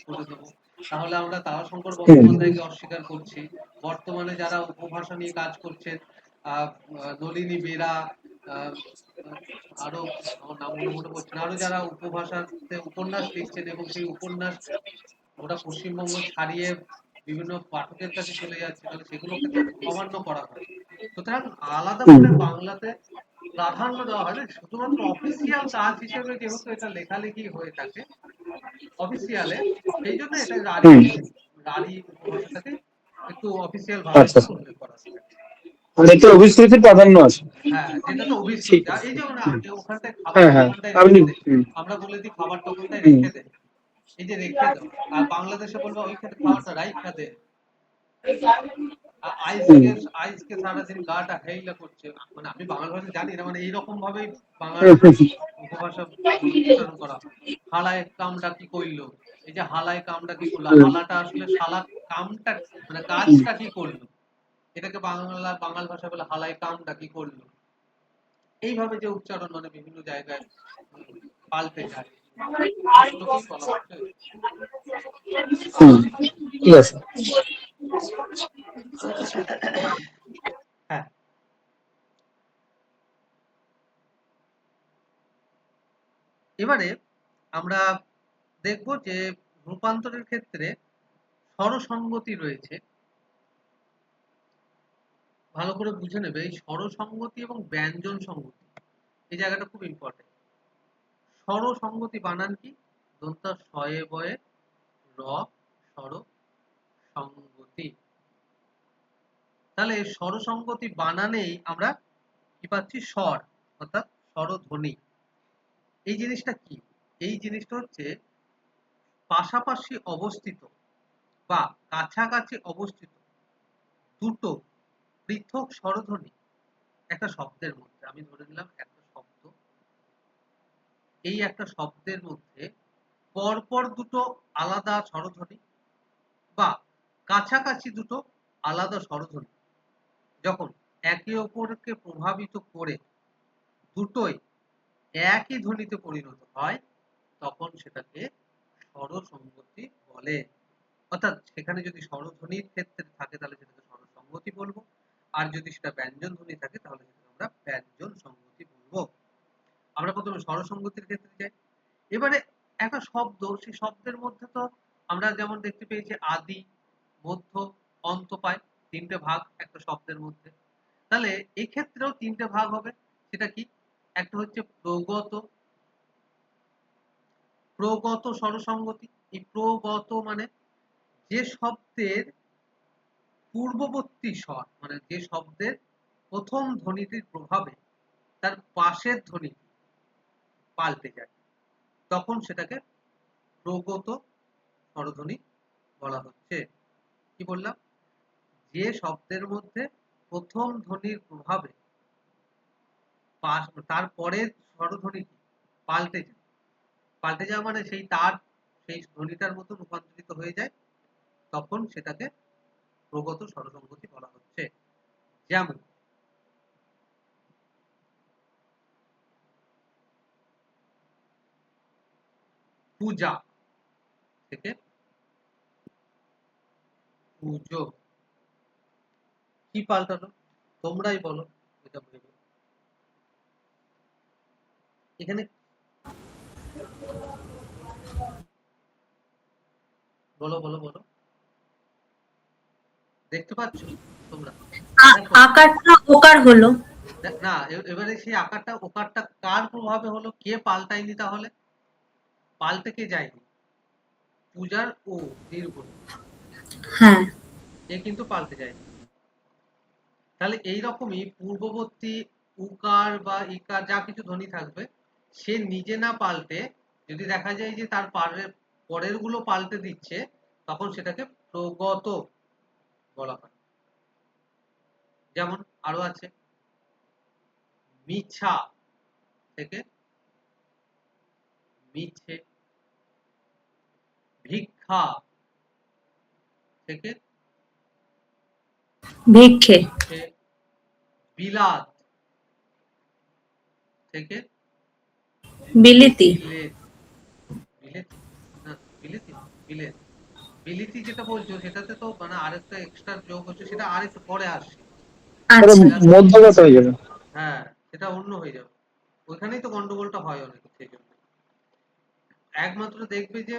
করে দেবো, তাহলে আমরা তারাশঙ্কর
হুম,
বন্দ্যোপাধ্যায়কে অস্বীকার করছি। বর্তমানে যারা উপভাষা নিয়ে কাজ করছেন, আহ নলিনী বেরা, আহ আরো আমার নামগুলো মনে পড়ছে না, আরো যারা উপভাষাতে উপন্যাস লিখছেন এবং সেই উপন্যাস গোটা পশ্চিমবঙ্গ ছাড়িয়ে বিভিন্ন পাঠকের কাছে চলে যাচ্ছে, তাহলে সেগুলোকে তো অমান্য করা হয়। সুতরাং আলাদা
হুম,
করে বাংলাতে প্রাধান্য দেওয়া হয় না, শুধুমাত্র অফিসিয়াল কাজ হিসেবে যেহেতু এটা লেখালেখি হয়ে থাকে অফিসিয়ালে, সেই জন্য এটা
হুম,
রাঢ়ী উপভাষাটাকে একটু অফিসিয়াল ভাষা
আচ্ছা,
হিসেবে
আচ্ছা,
উল্লেখ করা হয়।
মানে একটু অভিশ্রুতির প্রাধান্য আছে।
হ্যাঁ, যেটাতে
ঠিক
অভিশ্রুতি। আর
আছে,
এই যে
হুম,
ওখানটায় খাবার
হ্যাঁ হ্যাঁ,
টোকনটায়
আপনি,
রেখে দেয়,
হুম,
আমরা বলে দিই খাবার টোকনটায়
হুম,
রেখে দে, এই যে রেখে দাও, আর বাংলাদেশে বলবে ওইখানে খাবারটা রাইখা দে।
হুম,
আইজকে সারাদিন গাটা হেইলা করছে, মানে আমি বাংলা ভাষা জানি না, মানে এইরকম ভাবেই বাংলা
হুম, হুম,
উপভাষা মানে উচ্চারণ করা হয়। হালায় কামটা কি কইলো, এই যে হালায় কামটা কি করলো,
হুম,
হালাটা আসলে শালা, কামটা মানে
হুম,
কাজটা কি করলো, এটাকে বাঙাল ভাষা বলে হালায় কামটা কি করলো। এইভাবে যে উচ্চারণ মানে বিভিন্ন জায়গায় পাল্টে যায়, সেগুলোকেই বলা হচ্ছে।
হুম, ঠিক আছে।
হ্যাঁ, এবারে আমরা দেখব যে রূপান্তরের ক্ষেত্রে স্বরসঙ্গতি রয়েছে। ভালো করে বুঝে নেবে এই স্বরসঙ্গতি এবং ব্যঞ্জন সঙ্গতি, এই জায়গাটা খুব ইম্পর্টেন্ট। স্বরসঙ্গতি বানান কি? দন্তা শয়ে বয়ে র, স্বর সঙ্গতি। তাহলে স্বরসঙ্গতি বানানেই আমরা কি পাচ্ছি? স্বর, অর্থাৎ স্বরধ্বনি। এই জিনিসটা কি? এই জিনিসটা হচ্ছে পাশাপাশি অবস্থিত বা কাছাকাছি অবস্থিত দুটো পৃথক স্বরধ্বনি একটা শব্দের মধ্যে, আমি ধরে নিলাম একটা শব্দ, এই একটা শব্দের মধ্যে পরপর দুটো আলাদা স্বরধ্বনি বা কাছাকাছি দুটো আলাদা স্বরধ্বনি যখন একে অপরকে প্রভাবিত করে দুটোই একই ধ্বনিতে পরিণত হয়, তখন সেটাকে স্বরসঙ্গতি বলে। অর্থাৎ সেখানে যদি স্বরধ্বনির ক্ষেত্রে থাকে তাহলে সেটাকে স্বরসঙ্গতি বলবো, আর যদি সেটা ব্যঞ্জন ধ্বনি থাকে তাহলে সেটাকে আমরা ব্যঞ্জন সঙ্গতি বলবো। আমরা প্রথমে স্বরসঙ্গতির ক্ষেত্রে যাই। এবারে একটা শব্দ, সেই শব্দের মধ্যে তো আমরা যেমন দেখতে পেয়েছি আদি, মধ্য, অন্ত পাই, তিনটে ভাগ একটা শব্দের মধ্যে। তাহলে এক্ষেত্রেও তিনটে ভাগ হবে। সেটা কি? একটা হচ্ছে প্রগত স্বরসঙ্গতি। এই প্রগত মানে যে শব্দের পূর্ববর্তী স্বর, মানে যে শব্দের প্রথম ধ্বনিটির প্রভাবে তার পাশের ধ্বনিটি পাল্টে যায়, তখন সেটাকে প্রগত স্বরধ্বনি বলা হচ্ছে। কি বললাম? যে শব্দের মধ্যে প্রথম ধ্বনির প্রভাবে তার পরের স্বরধ্বনিটি পাল্টে যায়, পাল্টে যাওয়া মানে সেই ধ্বনিটার মতো রূপান্তরিত হয়ে যায়, তখন সেটাকে প্রগত স্বরসঙ্গতি বলা হচ্ছে। যেমন পূজা থেকে পুজো, কি পাল্টালো? তোমরাই বলো এটা ভেবে। এখানে বলো বলো বলো, দেখতে পাচ্ছ তোমরা? দেখো,
আকারটা ওকার হলো।
না এবারে সেই আকারটা ওকারটা কার প্রভাবে হলো? কে পাল্টায়নি তাহলে? পাল্টে কে যায়নি? পূজার ও দীর্ঘ,
হ্যাঁ।
এ কিন্তু পাল্টে যায়নি। তাহলে এইরকমই পূর্ববর্তী উকার বা ইকার যা কিছু ধ্বনি থাকবে, সে নিজে না পাল্টে যদি দেখা যায় যে তার পরের গুলো পাল্টে দিচ্ছে, তখন সেটাকে প্রগত বলা হয়। যেমন আরো আছে মিছা থেকে মিছে, ভিক্ষা থেকে
ভিক্ষে।
ভিক্ষে, বিলাত থেকে
বিলিতি।
বিলেত, বিলেতি না, বিলেতি না, বিলেত। বিলিতি যেটা বলছো সেটাতে তো মানে আরেকটা এক্সট্রা যোগ হচ্ছে, সেটা আরেকটু পরে আসছে।
তাহলে
আচ্ছা।
মধ্যগত হয়ে যাবে।
হ্যাঁ, সেটা অন্য হয়ে যাবে। ওইখানেই তো গন্ডগোলটা হয় অনেক, সেই জন্য। একমাত্র দেখবে যে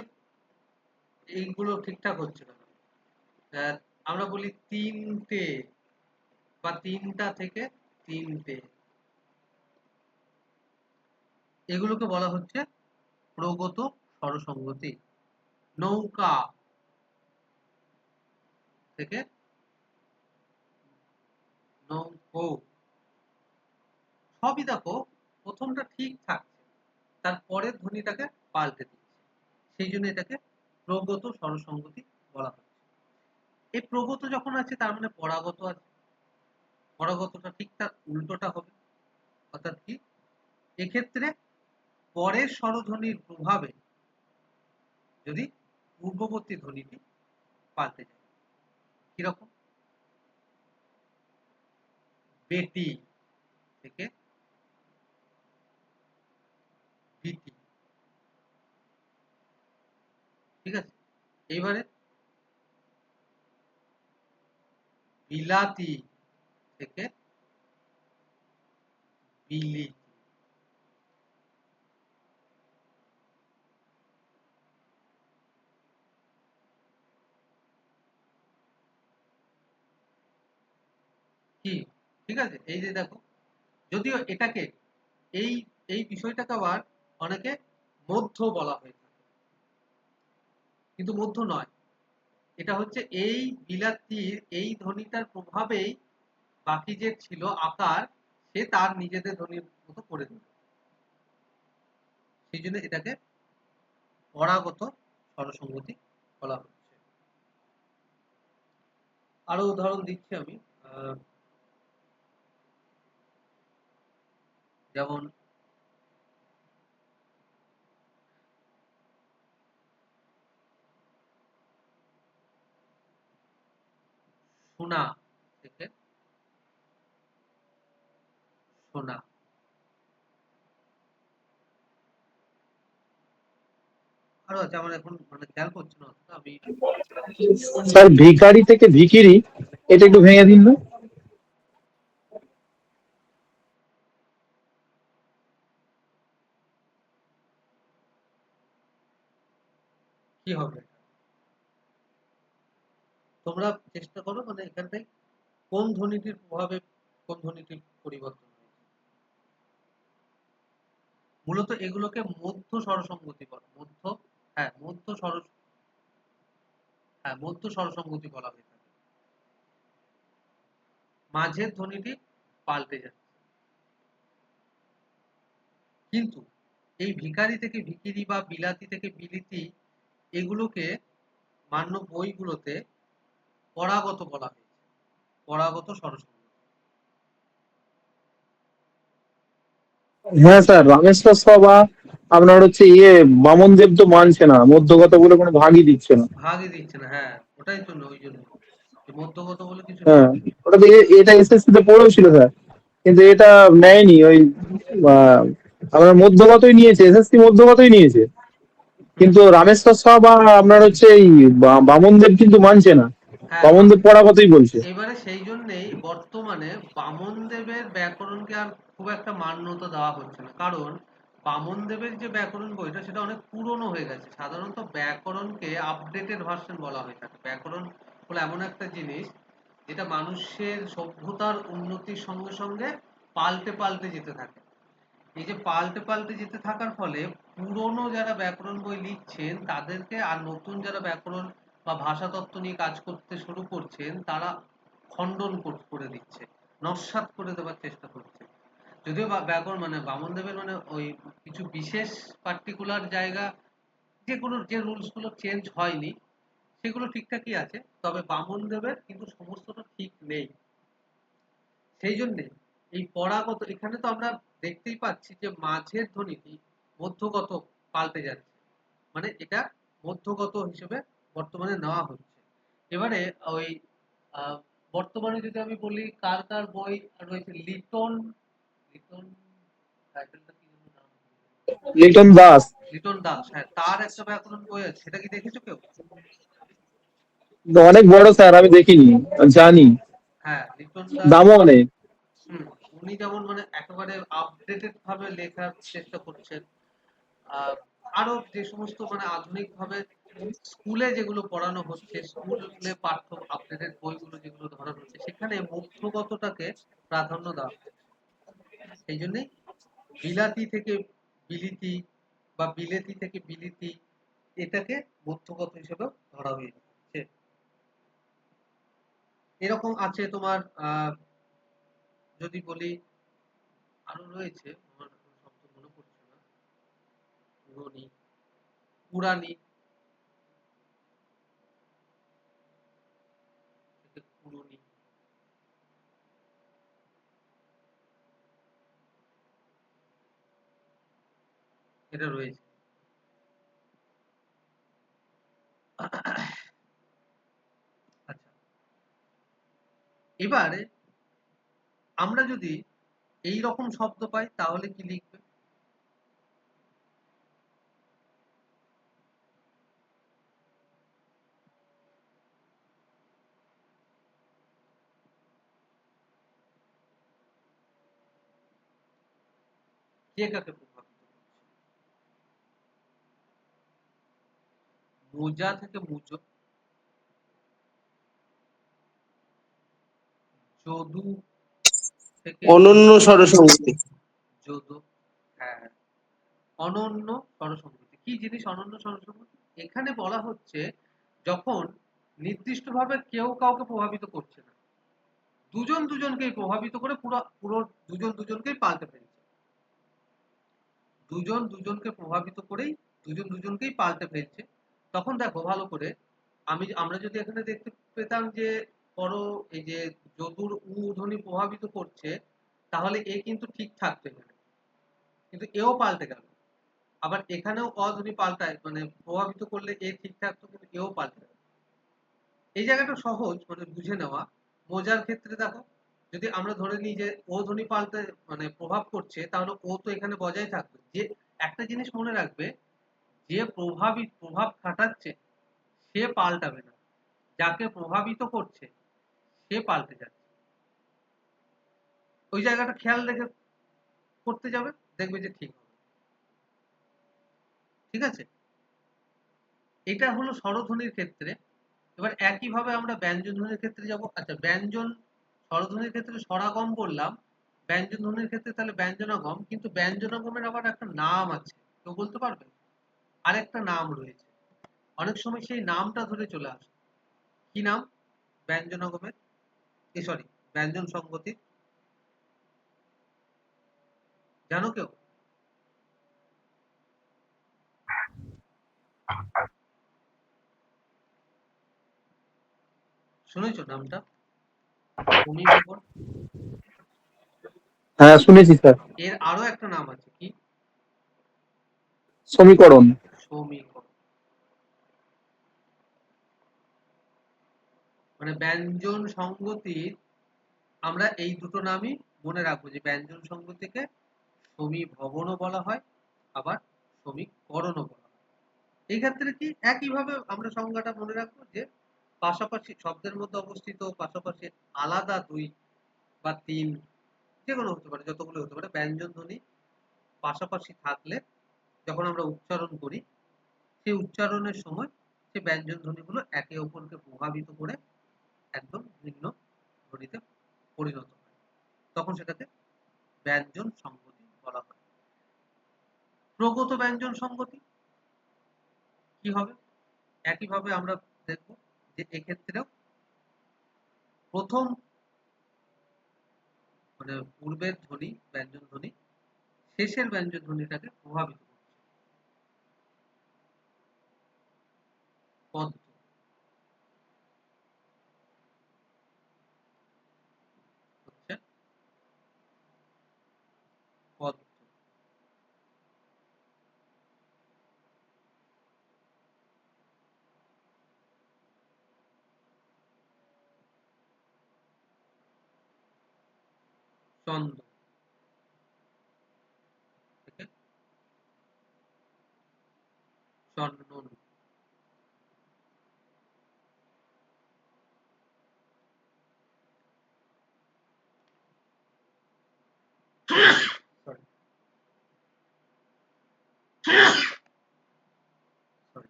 এইগুলো ঠিকঠাক হচ্ছে না। আমরা বলি তিনটে বা তিনটা থেকে তিনটে, এগুলোকে বলা হচ্ছে প্রগত স্বরসঙ্গতি। নৌকা থেকে নৌকো, সবই দেখো প্রথমটা ঠিক থাকছে, তার পরের ধ্বনিটাকে পাল্টে দিচ্ছে, সেই জন্য এটাকে প্রগত স্বরসঙ্গতি বলা হচ্ছে। এই প্রগত যখন আছে তার মানে পরাগত আছে, পরাগতটা ঠিক তার উল্টোটা হবে। অর্থাৎ কি? এক্ষেত্রে পরের স্বরধ্বনির প্রভাবে যদি পূর্ববর্তী ধ্বনিটি পাল্টে যায়। কিরকম? বেটি থেকে ভীতি, ঠিক আছে? এইবারে বিলাতি থেকে বিলিতি, কি? ঠিক আছে? এই যে দেখো, যদিও এটাকে এই এই বিষয়টাকে আবার অনেকে মধ্য বলা হয়ে থাকে, কিন্তু মধ্য নয়। এটা হচ্ছে এই বিলাতির এই ধ্বনিটার প্রভাবেই বাকি যে ছিল আকার, সে তার নিজেদের ধ্বনির মতো করে দিল, সেই জন্য এটাকে পরাগত স্বরসঙ্গতি বলা হচ্ছে। আরো উদাহরণ দিচ্ছি আমি। যেমন সোনা থেকে সোনা। আরো আছে, আমার এখন মানে খেয়াল করছি না অতটা, আমি
স্যার ভিখারি থেকে ভিখিরি, এটা একটু ভেঙে দিন না।
কি হবে? তোমরা চেষ্টা করো, মানে এখানটায় কোন ধ্বনিটির প্রভাবে কোন ধ্বনিটির পরিবর্তন হয়েছে। মূলত এগুলোকে মধ্য স্বরসঙ্গতি বলে। হ্যাঁ মধ্য স্বরসঙ্গতি বলা হয়ে থাকে। মাঝের ধ্বনিটি পাল্টে যাচ্ছে। কিন্তু এই ভিখারি থেকে ভিখিরি বা বিলাতি থেকে বিলিতি, এগুলোকে মান্য বইগুলোতে পরাগত বলা হয়েছে, পরাগত স্বরসঙ্গতি।
হ্যাঁ স্যার, রামেশ্বর সভা আপনার হচ্ছে বামন দেব তো মানছে না, মধ্যগত বলে কোনো ভাগই দিচ্ছে না।
ভাগই দিচ্ছে না, হ্যাঁ ওটাই জন্য, ওই জন্য যে মধ্যগত বলে কিছু নেই।
হ্যাঁ, ওটা তো এটা এসএসসি তে পড়েও ছিল স্যার, কিন্তু এটা নেয়নি। ওই আহ, আপনার মধ্যগতই নিয়েছে, এসএসসি মধ্যগতই নিয়েছে,
হুম,
কিন্তু রামেশ্বর সভা আপনার হচ্ছে এই বামন দেব কিন্তু মানছে না,
হ্যাঁ
বামন দেব পড়াগতই বলছে।
এবারে সেই জন্যেই বর্তমানে বামন দেবের ব্যাকরণকে আর খুব একটা মান্যতা দেওয়া হচ্ছে না, কারণ বামন দেবের যে ব্যাকরণ বইটা সেটা অনেক পুরনো হয়ে গেছে। সাধারণত ব্যাকরণকে আপডেটেড ভার্সন বলা হয়ে থাকে। ব্যাকরণ হলো এমন একটা জিনিস যেটা মানুষের সভ্যতার উন্নতির সঙ্গে সঙ্গে পাল্টে পাল্টে যেতে থাকে। এই যে পাল্টে পাল্টে যেতে থাকার ফলে পুরনো যারা ব্যাকরণ বই লিখছেন তাদেরকে, আর নতুন যারা ব্যাকরণ বা ভাষাতত্ত্ব নিয়ে কাজ করতে শুরু করছেন, তারা খণ্ডন করে দিচ্ছে, নস্যাৎ করে দেওয়ার চেষ্টা করছে। যদিও ব্যাকরণ মানে বামনদেবের মানে ওই কিছু বিশেষ পার্টিকুলার জায়গা, যেগুলোর যে রুলস গুলো চেঞ্জ হয়নি সেগুলো ঠিকঠাকই আছে, তবে বামনদেবের কিন্তু সমস্তটা ঠিক নেই। সেই জন্যে এই পরাগত, এখানে তো আমরা দেখতেই পাচ্ছি যে মাঝের ধ্বনিটি মধ্যগত পাল্টে যাচ্ছে, মানে এটা মধ্যগত হিসেবে বর্তমানে নেওয়া হচ্ছে। এবারে ওই আহ, বর্তমানে যদি আমি বলি কার কার বই রয়েছে, লিটন, লিটন টাইটেলটা কি যেন নাম?
লিটন দাস।
লিটন দাস, হ্যাঁ তার একটা ব্যাকরণ বই আছে, সেটা কি দেখেছো কেউ?
অনেক বড় স্যার, আমি দেখিনি, জানি,
হ্যাঁ লিটন দাস।
দামও অনেক।
হুম, উনি যেমন মানে একেবারে আপডেটেড ভাবে লেখার চেষ্টা করছেন। আহ, আরো যে সমস্ত মানে আধুনিক ভাবে স্কুলে যেগুলো পড়ানো হচ্ছে, স্কুলে পাঠ্য আপডেটেড বইগুলো যেগুলো ধরানো হচ্ছে, সেখানে মধ্যগতটাকে প্রাধান্য দেওয়া হয়। সেই জন্যই বিলাতি থেকে বিলিতি বা বিলেতি থেকে বিলিতি, এটাকে মধ্যগত হিসেবে ধরা হয়েছে। এরকম আছে তোমার যদি বলি, আরো রয়েছে, আমার এখন শব্দ মনে পড়ছে না। পুরনি, পুরানি থেকে পুরনি, এটা রয়েছে। আচ্ছা, এবারে আমরা যদি এই রকম শব্দ পাই তাহলে কি লিখবে? কে কাকে প্রভাবিত করছে? মোজা থেকে মুজো, যদু থেকে
অনন্য স্বরসঙ্গতি।
যদু, হ্যাঁ অনন্য স্বরসঙ্গতি। কি জিনিস অনন্য স্বরসঙ্গতি? এখানে বলা হচ্ছে যখন নির্দিষ্টভাবে কেউ কাউকে প্রভাবিত করছে না, দুজন দুজনকেই প্রভাবিত করে পুরো পুরো দুজন দুজনকেই পাল্টে ফেলছে, দুজন দুজনকে প্রভাবিত করেই দুজন দুজনকেই পাল্টে ফেলছে। তখন দেখো ভালো করে, আমরা যদি এখানে দেখতে পেতাম যে করো এই যে যদুর উ ধ্বনি প্রভাবিত করছে, তাহলে এ কিন্তু ঠিক থাকতো এখানে, কিন্তু এও পাল্টে গেল। আবার এখানেও অ ধ্বনি পাল্টায়, মানে প্রভাবিত করলে এ ঠিক থাকতো, কিন্তু এও পাল্টে গেল। এই জায়গাটা সহজ, মানে বুঝে নেওয়া। মোজার ক্ষেত্রে দেখো, যদি আমরা ধরে নিই যে ও ধ্বনি পাল্টে মানে প্রভাব করছে, তাহলে ও তো এখানে বজায় থাকবে। যে একটা জিনিস মনে রাখবে, যে প্রভাব খাটাচ্ছে সে পাল্টাবে না, যাকে প্রভাবিত করছে সে পাল্টে যাচ্ছে। ওই জায়গাটা খেয়াল রেখে করতে যাবে, দেখবে যে ঠিক হবে। ঠিক আছে, এটা হলো স্বরধ্বনির ক্ষেত্রে। এবার একইভাবে আমরা ব্যঞ্জন ধ্বনির ক্ষেত্রে যাব। আচ্ছা, ব্যঞ্জন স্বরধ্বনির ক্ষেত্রে স্বরাগম বললাম, ব্যঞ্জন ধ্বনির ক্ষেত্রে তাহলে ব্যঞ্জনাগম। কিন্তু ব্যঞ্জনাগমের আবার একটা নাম আছে, কেউ বলতে পারবে? আরেকটা নাম রয়েছে, অনেক সময় সেই নামটা ধরে চলে আসে। কি নাম ব্যঞ্জনাগমের, সরি ব্যঞ্জন সংগতির, জানো কেউ? শুনেছো নামটা? সমীভবন।
হ্যাঁ, শুনেছি স্যার।
এর আরো একটা নাম আছে, কি?
সমীকরণ।
সমীকরণ। মানে ব্যঞ্জন সংগতির আমরা এই দুটো নামই মনে রাখবো, যে ব্যঞ্জন সংগতিকে সমীভবনও বলা হয়, আবার সমীকরণও বলা হয়। এই ক্ষেত্রে কি একইভাবে আমরা সংজ্ঞাটা মনে রাখবো, যে পাশাপাশি শব্দের মধ্যে অবস্থিত, পাশাপাশি আলাদা দুই বা তিন, যেকোনো হতে পারে, যতগুলো হতে পারে ব্যঞ্জন ধ্বনি পাশাপাশি থাকলে যখন আমরা উচ্চারণ করি, সেই উচ্চারণের সময় সেই ব্যঞ্জন ধ্বনিগুলো একে অপরকে প্রভাবিত করে একদম ভিন্ন ধ্বনিতে পরিণত হয়, তখন সেটাকে ব্যঞ্জন সংগতি বলা হয়। প্রগত ব্যঞ্জন সংগতি কি হবে? একইভাবে আমরা দেখব যে এক্ষেত্রেও প্রথম মানে পূর্বের ধ্বনি ব্যঞ্জন ধ্বনি শেষের ব্যঞ্জন ধ্বনিটাকে প্রভাবিত করছে। পদ্ম হচ্ছে পদ্ম। চন্দ্র থেকে চন্দন। সরি, সরি,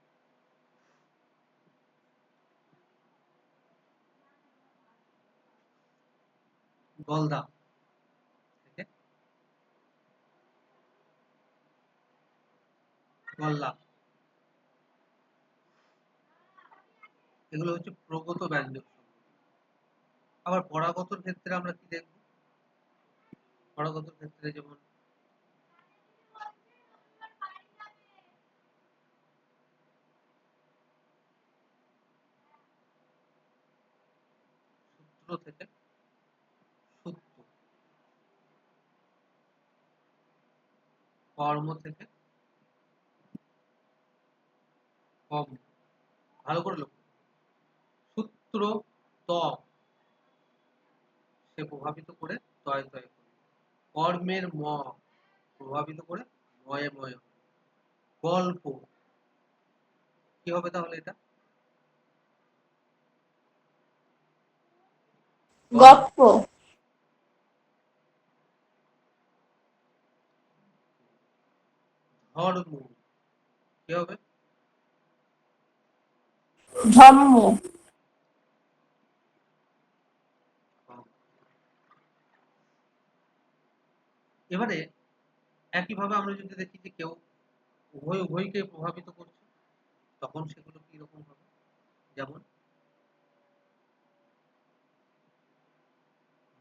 গলদা থেকে গল্লা। এগুলো হচ্ছে প্রগত ব্যঞ্জন সংগতি। আবার পরাগতর ক্ষেত্রে আমরা কি দেখব? পরাগতর ক্ষেত্রে যেমন সূত্র থেকে সূত্র, কর্ম থেকে কম। ভালো করে লক্ষ্য, সূত্র ত সে প্রভাবিত করে তয় তয় করে। কর্মের ম প্রভাবিত করে ময়ে ময়ে হয়। গল্প কি হবে তাহলে এটা? গল্প।
গপ্প,
ধর্ম কি হবে?
ধম্ম,
এবারে একইভাবে আমরা যদি দেখি যে কেউ উভয়কে প্রভাবিত করছে, তখন সেগুলো কি রকম হবে? যেমন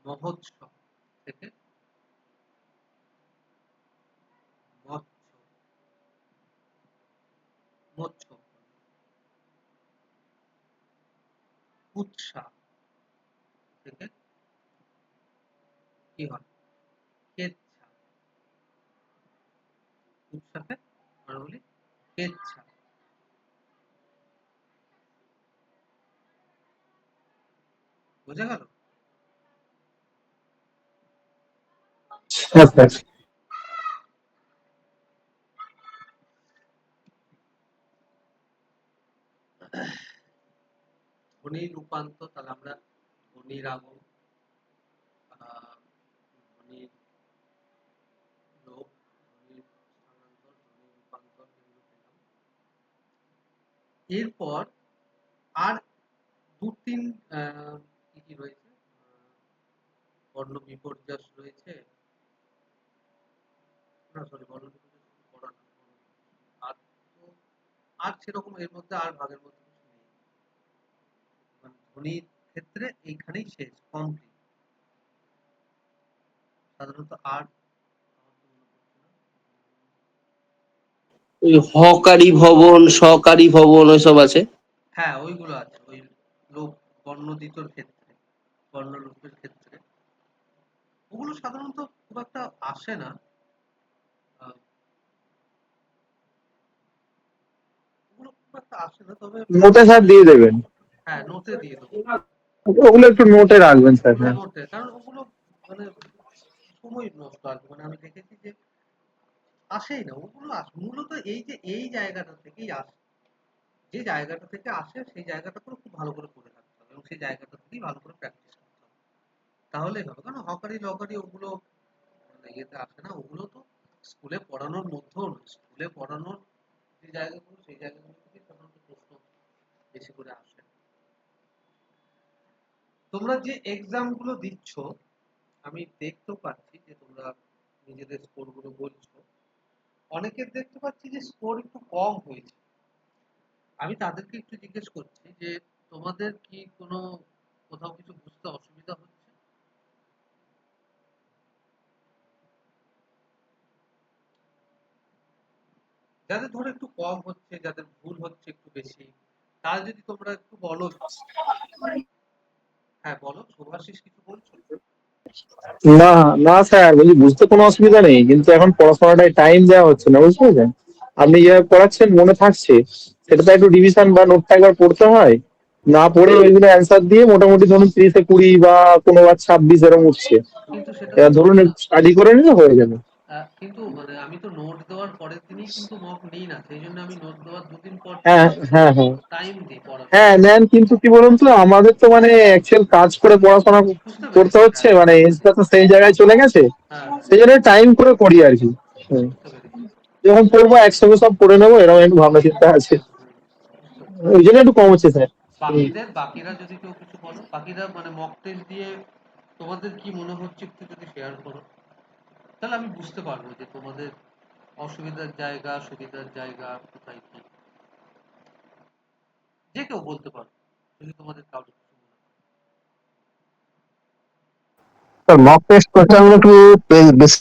মহোৎসব থেকে মৎস্য, মৎস্য। উৎসাহ থেকে কি হয়? কেচ্ছা। উর সাথে আমরা বলি কেচ্ছা। বোঝা গেল?
আচ্ছা আচ্ছা।
ধ্বনির রূপান্তর তাহলে আমরা ধ্বনির আগম, ধ্বনির লোপ, ধ্বনির স্থানান্তর, ধ্বনির রূপান্তর এগুলো পেলাম। এরপর আর দু তিন কি কি রয়েছে? বর্ণ বিপর্যয় রয়েছে, না সরি বর্ণ বিপর্যয় পড়া না। আর তো আর সেরকম এর মধ্যে আর ভাগের মধ্যে কিছু নেই। মানে ধ্বনির ক্ষেত্রে এইখানেই শেষ, কমপ্লিট। সাধারণত আর আমার তো মনে পড়ছে না।
ওই হকারী ভবন, সহকারী ভবন ওইসব আছে।
হ্যাঁ ওইগুলো আছে, ওই লোক বর্ণদিতর ক্ষেত্রে, বর্ণলোপের ক্ষেত্রে ওগুলো সাধারণত খুব একটা আসে না। আহ, ওগুলো খুব একটা আসে না, তবে
নোটে স্যার দিয়ে দেবেন,
হ্যাঁ নোটে দিয়ে দেবো।
ওগুলো একটু নোটে রাখবেন স্যার। হ্যাঁ
নোটে, কারণ ওগুলো মানে সময় নষ্ট আর কি। মানে আমি দেখেছি যে আসেই না ওগুলো। মূলত এই যে এই জায়গাটা থেকেই আসে, যে জায়গাটা থেকে আসে সেই জায়গাটা করে খুব ভালো করে পড়ে থাকতে হবে এবং সেই জায়গাটা থেকেই ভালো করে প্র্যাকটিস করতে হবে, তাহলেই হবে। কারণ হকারি লকারি ওগুলো মানে ইয়েতে আসে না। ওগুলো তো স্কুলে পড়ানোর মধ্যেও নয়, স্কুলে পড়ানোর যে জায়গাগুলো সেই জায়গাগুলো থেকে সাধারণত প্রশ্ন বেশি করে আসে। তোমরা যে এক্সাম গুলো দিচ্ছ আমি দেখতেও পাচ্ছি যে তোমরা নিজেদের স্কোর গুলো বলছো, অনেকের দেখতে পাচ্ছি যে স্কোর একটু কম হয়েছে। আমি তাদেরকে একটু জিজ্ঞেস করছি যে তোমাদের কি কোনো কোথাও কিছু বুঝতে অসুবিধা হচ্ছে? যাদের ধরো একটু কম হচ্ছে, যাদের ভুল হচ্ছে একটু বেশি, তারা যদি তোমরা একটু বলো। হ্যাঁ বলো, শুভাশিস কিছু বলছো?
না না স্যার, বলছি বুঝতে কোনো অসুবিধা নেই, কিন্তু এখন পড়াশোনাটায় টাইম দেওয়া হচ্ছে না, বুঝতে পেরেছেন? আপনি যেভাবে পড়াচ্ছেন মনে থাকছে, সেটা তো একটু রিভিশন বা নোটটা একবার পড়তে হয়। না পড়ে ওইগুলো অ্যান্সার দিয়ে মোটামুটি ধরুন 30-এ 20 বা কোনো বার 26 এরকম উঠছে।
কিন্তু সেটা তো
এবার ধরুন স্টাডি করে নিলে হয়ে যাবে।
কিন্তু মানে আমি তো নোট দেওয়ার পরের দিনই কিন্তু মক নিই না, সেই জন্য আমি নোট দেওয়ার দুদিন পর পর
হ্যাঁ হ্যাঁ হ্যাঁ
টাইম দিই পড়ার।
হ্যাঁ নেন, কিন্তু কি বলুন তো, আমাদের তো মানে অ্যাকচুয়াল কাজ করে পড়াশোনা
বুঝতে
করতে
পেরেছি,
হচ্ছে,
হ্যাঁ
মানে এজটা তো সেই জায়গায় চলে গেছে,
হ্যাঁ হ্যাঁ,
সেই জন্য টাইম করে করি আর কি। হুম।
বুঝতে পেরেছি।
যখন পড়বো একসঙ্গে সব পড়ে নেবো, এরকম একটু ভাবনা চিন্তা আছে,
বুঝতে পেরেছি।
ওই জন্য একটু কম হচ্ছে স্যার। হুম।
বাকিরা যদি কেউ কিছু বলো, বাকিরা মানে মক টেস্ট দিয়ে তোমাদের কি মনে হচ্ছে একটু যদি শেয়ার করো, তাহলে আমি বুঝতে পারবো যে তোমাদের অসুবিধার জায়গা সুবিধার জায়গা কোথায় কি। যে কেউ বলতে পারো যদি তোমাদের কারো কিছু মনে হয়।
স্যার মক টেস্ট কোশ্চেন গুলো একটু বেশি।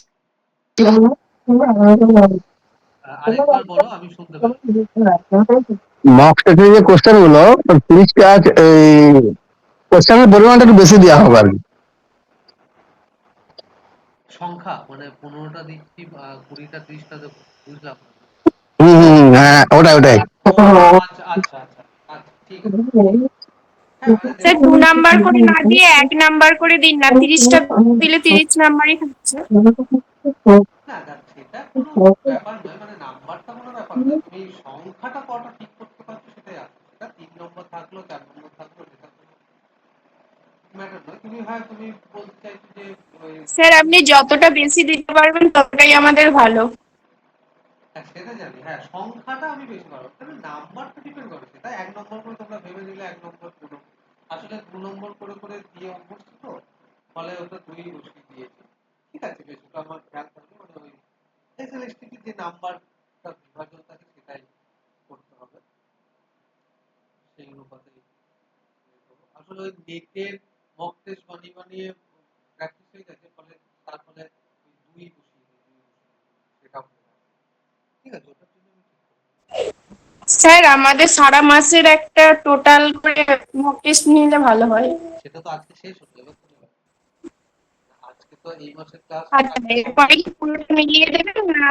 আরেকবার বলো, আমি শুনতে পেলাম।
মক টেস্টের যে কোশ্চেন গুলো, তিরিশটা এই কোশ্চেনের পরিমাণটা একটু বেশি দেওয়া হবে আর কি।
সংখ্যা মানে 15টা দিচ্ছি 20টা 30টা দেবো, বুঝলাম না।
হ্যাঁ ওটাই ওটাই।
ও আচ্ছা আচ্ছা আচ্ছা আচ্ছা, ঠিক আছে। হ্যাঁ মানে
স্যার
দেখো,
2 নাম্বার করে না দিয়ে 1 নাম্বার করে দিন না, 30টা দিলে 30 নাম্বারই থাকছে।
না দেখ সেটা কোনো ব্যাপার নয়, মানে নাম্বারটা কোনো ব্যাপার নয়, তুমি সংখ্যাটা কটা ঠিক করতে পারছো সেটাই আছে। সেটা 3 নম্বর থাকলো 4 নম্বর থাকলো সেটা কোনো ম্যাটার নয়। তুমি হ্যাঁ তুমি বলতে চাইছো যে ওই
স্যার আপনি যতটা বেশি দিতে পারবেন ততটাই আমাদের ভালো।
হ্যাঁ সেটা জানি, হ্যাঁ সংখ্যাটা আমি বেশি পারবো, তবে নাম্বারটা ডিপেন্ড করে। সেটা 1 নম্বর করে তোমরা ভেবে নিলে 1 নম্বর পুরো, আসলে 2 নম্বর করে করে দিয়ে অভ্যস্ত তো, ফলে ওটা 2 বসিয়ে দিয়েছি। ঠিক আছে, বেশ ওটা আমার খেয়াল থাকবে। মানে ওই এসএলএসটি যে নাম্বারটা বিভাজন থাকে সেটাই করতে হবে, সেই অনুপাতে আসলে ওই নেটের মক টেস্ট বানিয়ে বানিয়ে প্র্যাকটিস হয়ে গেছে, ফলে তার ফলে ওই 2 বসিয়ে দিই, 2 বসিয়ে দিই, সেটা হয়ে গেছে। ঠিক আছে, ওটার জন্য আমি ঠিক করবো।
স্যার আমাদের সারা মাসের একটা টোটাল করে মক টেস্ট নিলে ভালো হয়।
সেটা তো আজকে শেষ হলো, এবার তো নেবে। আজকে তো এই মাসের ক্লাস
আচ্ছা এরপরে কি পুরোটা মিলিয়ে দেবেন না?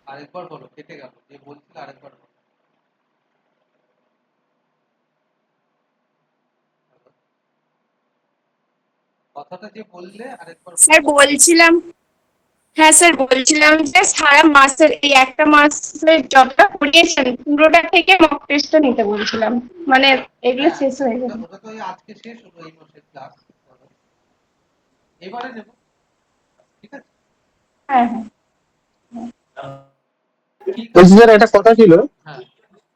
আরেকবার বলো, কেটে গেল যে বলছিল, আরেকবার বলো। কথাটা যে বললে আরেকবার বলো।
স্যার বলছিলাম, হ্যাঁ স্যার বলছিলাম যে সারা মাসের এই একটা মাসের যতটা পড়িয়েছেন পুরোটা থেকে মক টেস্টটা নিতে বলছিলাম, মানে এগুলো
হ্যাঁ,
শেষ হয়ে যাবে।
ওটা তো এই আজকে শেষ হলো এই মাসের ক্লাস, এবারে নেব, ঠিক আছে?
হ্যাঁ হ্যাঁ।
ঠিক
বলছি
আছে।
স্যার একটা কথা ছিল,
হ্যাঁ,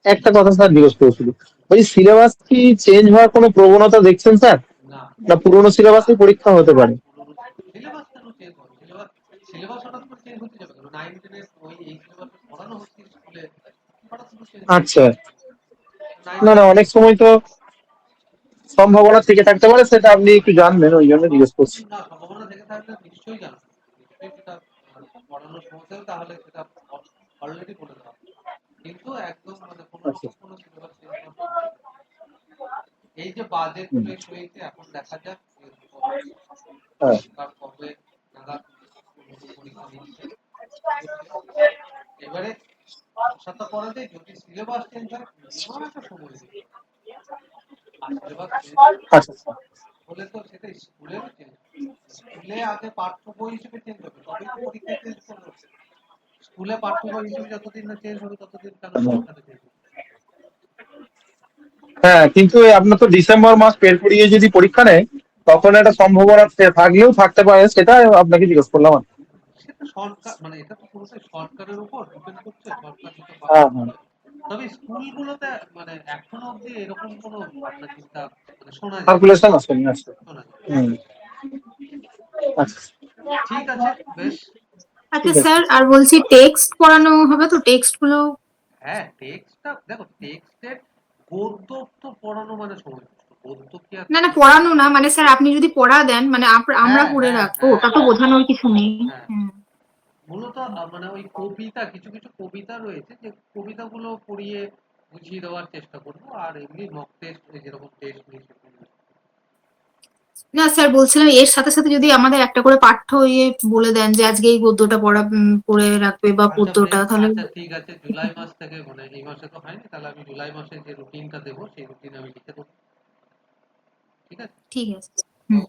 একটা কথা স্যার জিজ্ঞেস করেছিল, ওই সিলেবাস কি চেঞ্জ হওয়ার কোনো প্রবণতা দেখছেন স্যার,
না
না পুরোনো
না,
সিলেবাসে পরীক্ষা হতে পারে?
সিলেবাস কেন চেঞ্জ হবে? সিলেবাস হঠাৎ করে চেঞ্জ হতে যাবে কেন? 9-10 ওই এই সিলেবাসে পড়ানো হচ্ছে স্কুলে, হঠাৎ করে চেঞ্জ হবে?
আচ্ছা, না
9-10
না, অনেক সময় তো সম্ভাবনা থেকে থাকতে পারে, সেটা আপনি একটু জানবেন, ওই জন্য জিজ্ঞেস করছি।
না, সম্ভাবনা থেকে থাকলে নিশ্চয়ই জানবো, নিশ্চয়ই সেটা পড়ানোর সময়তেও তাহলে সেটা অলরেডি বলে দেওয়া হবে। কিন্তু একদম মানে কোনো
আচ্ছা।
রকম কোনো সিলেবাস চেঞ্জ হওয়ার সম্ভাবনা নেই। এই যে বাজেট
হুম।
পেশ হয়েছে, এখন দেখা যাক
হ্যাঁ।
সরকার কবে নাগাদ নতুন পরীক্ষা নিচ্ছে, করছে। এবারে আশা তো করা যায় যদি সিলেবাস চেঞ্জ হয় মিনিমাম একটা সময় দিতে হবে। আর সিলেবাস চেঞ্জ
আচ্ছা আচ্ছা।
হলে তো সেটা স্কুলেরও চেঞ্জ, স্কুলে আগে পাঠ্য বই হিসেবে চেঞ্জ হবে, তবেই তো পরীক্ষায় চেঞ্জ করবে। স্কুলে পাঠ্য বই হিসেবে যতদিন না চেঞ্জ হবে ততদিন কেন পরীক্ষাটা চেঞ্জ হবে?
হ্যাঁ, কিন্তু এই আপনার তো ডিসেম্বর মাস পের করিয়ে যদি পরীক্ষা নেয়, তখন একটা সম্ভাবনা থাকলেও থাকতে পারে, সেটা আপনাকে জিজ্ঞেস করলাম আর কি।
সেটা সরকার, মানে এটা তো পুরোটাই সরকারের উপর ডিপেন্ড করছে, সরকার যেটা
হ্যাঁ
ভাবনা
হ্যাঁ।
করবে। তবে স্কুলগুলোতে মানে এখনো অব্দি এরকম কোনো ভাবনা চিন্তা মানে শোনা যায়,
ক্যালকুলেশন আসেনি আসলে।
শোনা যায়।
হুম। আচ্ছা।
ঠিক আছে, বেশ।
আচ্ছা
ঠিক আছে।
স্যার, আর বলছি টেক্সট পড়ানো হবে তো, টেক্সট গুলো?
হ্যাঁ, টেক্সটটা দেখো, টেক্সটের গদ্য তো পড়ানো মানে সময় নষ্ট। গদ্য কি আর
না না, পড়ানো না, মানে স্যার আপনি যদি পড়া দেন, মানে আমরা
হ্যাঁ
পড়ে
হ্যাঁ
রাখবো,
হ্যাঁ
ওটা তো বোঝানোর কিছু নেই।
হ্যাঁ,
হ্যাঁ।
মূলত মানে ওই কবিতা, কিছু কিছু কবিতা রয়েছে যে কবিতাগুলো পড়িয়ে বুঝিয়ে দেওয়ার চেষ্টা করবো, আর এমনি মক টেস্ট যেরকম টেস্ট নিয়ে সেরকম নয়।
না স্যার, বলছিলাম এর সাথে সাথে যদি আমাদের একটা করে পাঠ্য ইয়ে বলে দেন যে আজকে এই গদ্যটা পড়ে রাখবে বা
আচ্ছা
পদ্যটা,
বেশ,
তাহলে।
আচ্ছা ঠিক আছে, জুলাই মাস থেকে, মানে এই মাসে তো হয়নি, তাহলে আমি জুলাই মাসে যে রুটিনটা দেবো সেই রুটিনে আমি লিখে দেবো, ঠিক আছে?
ঠিক আছে। হুম।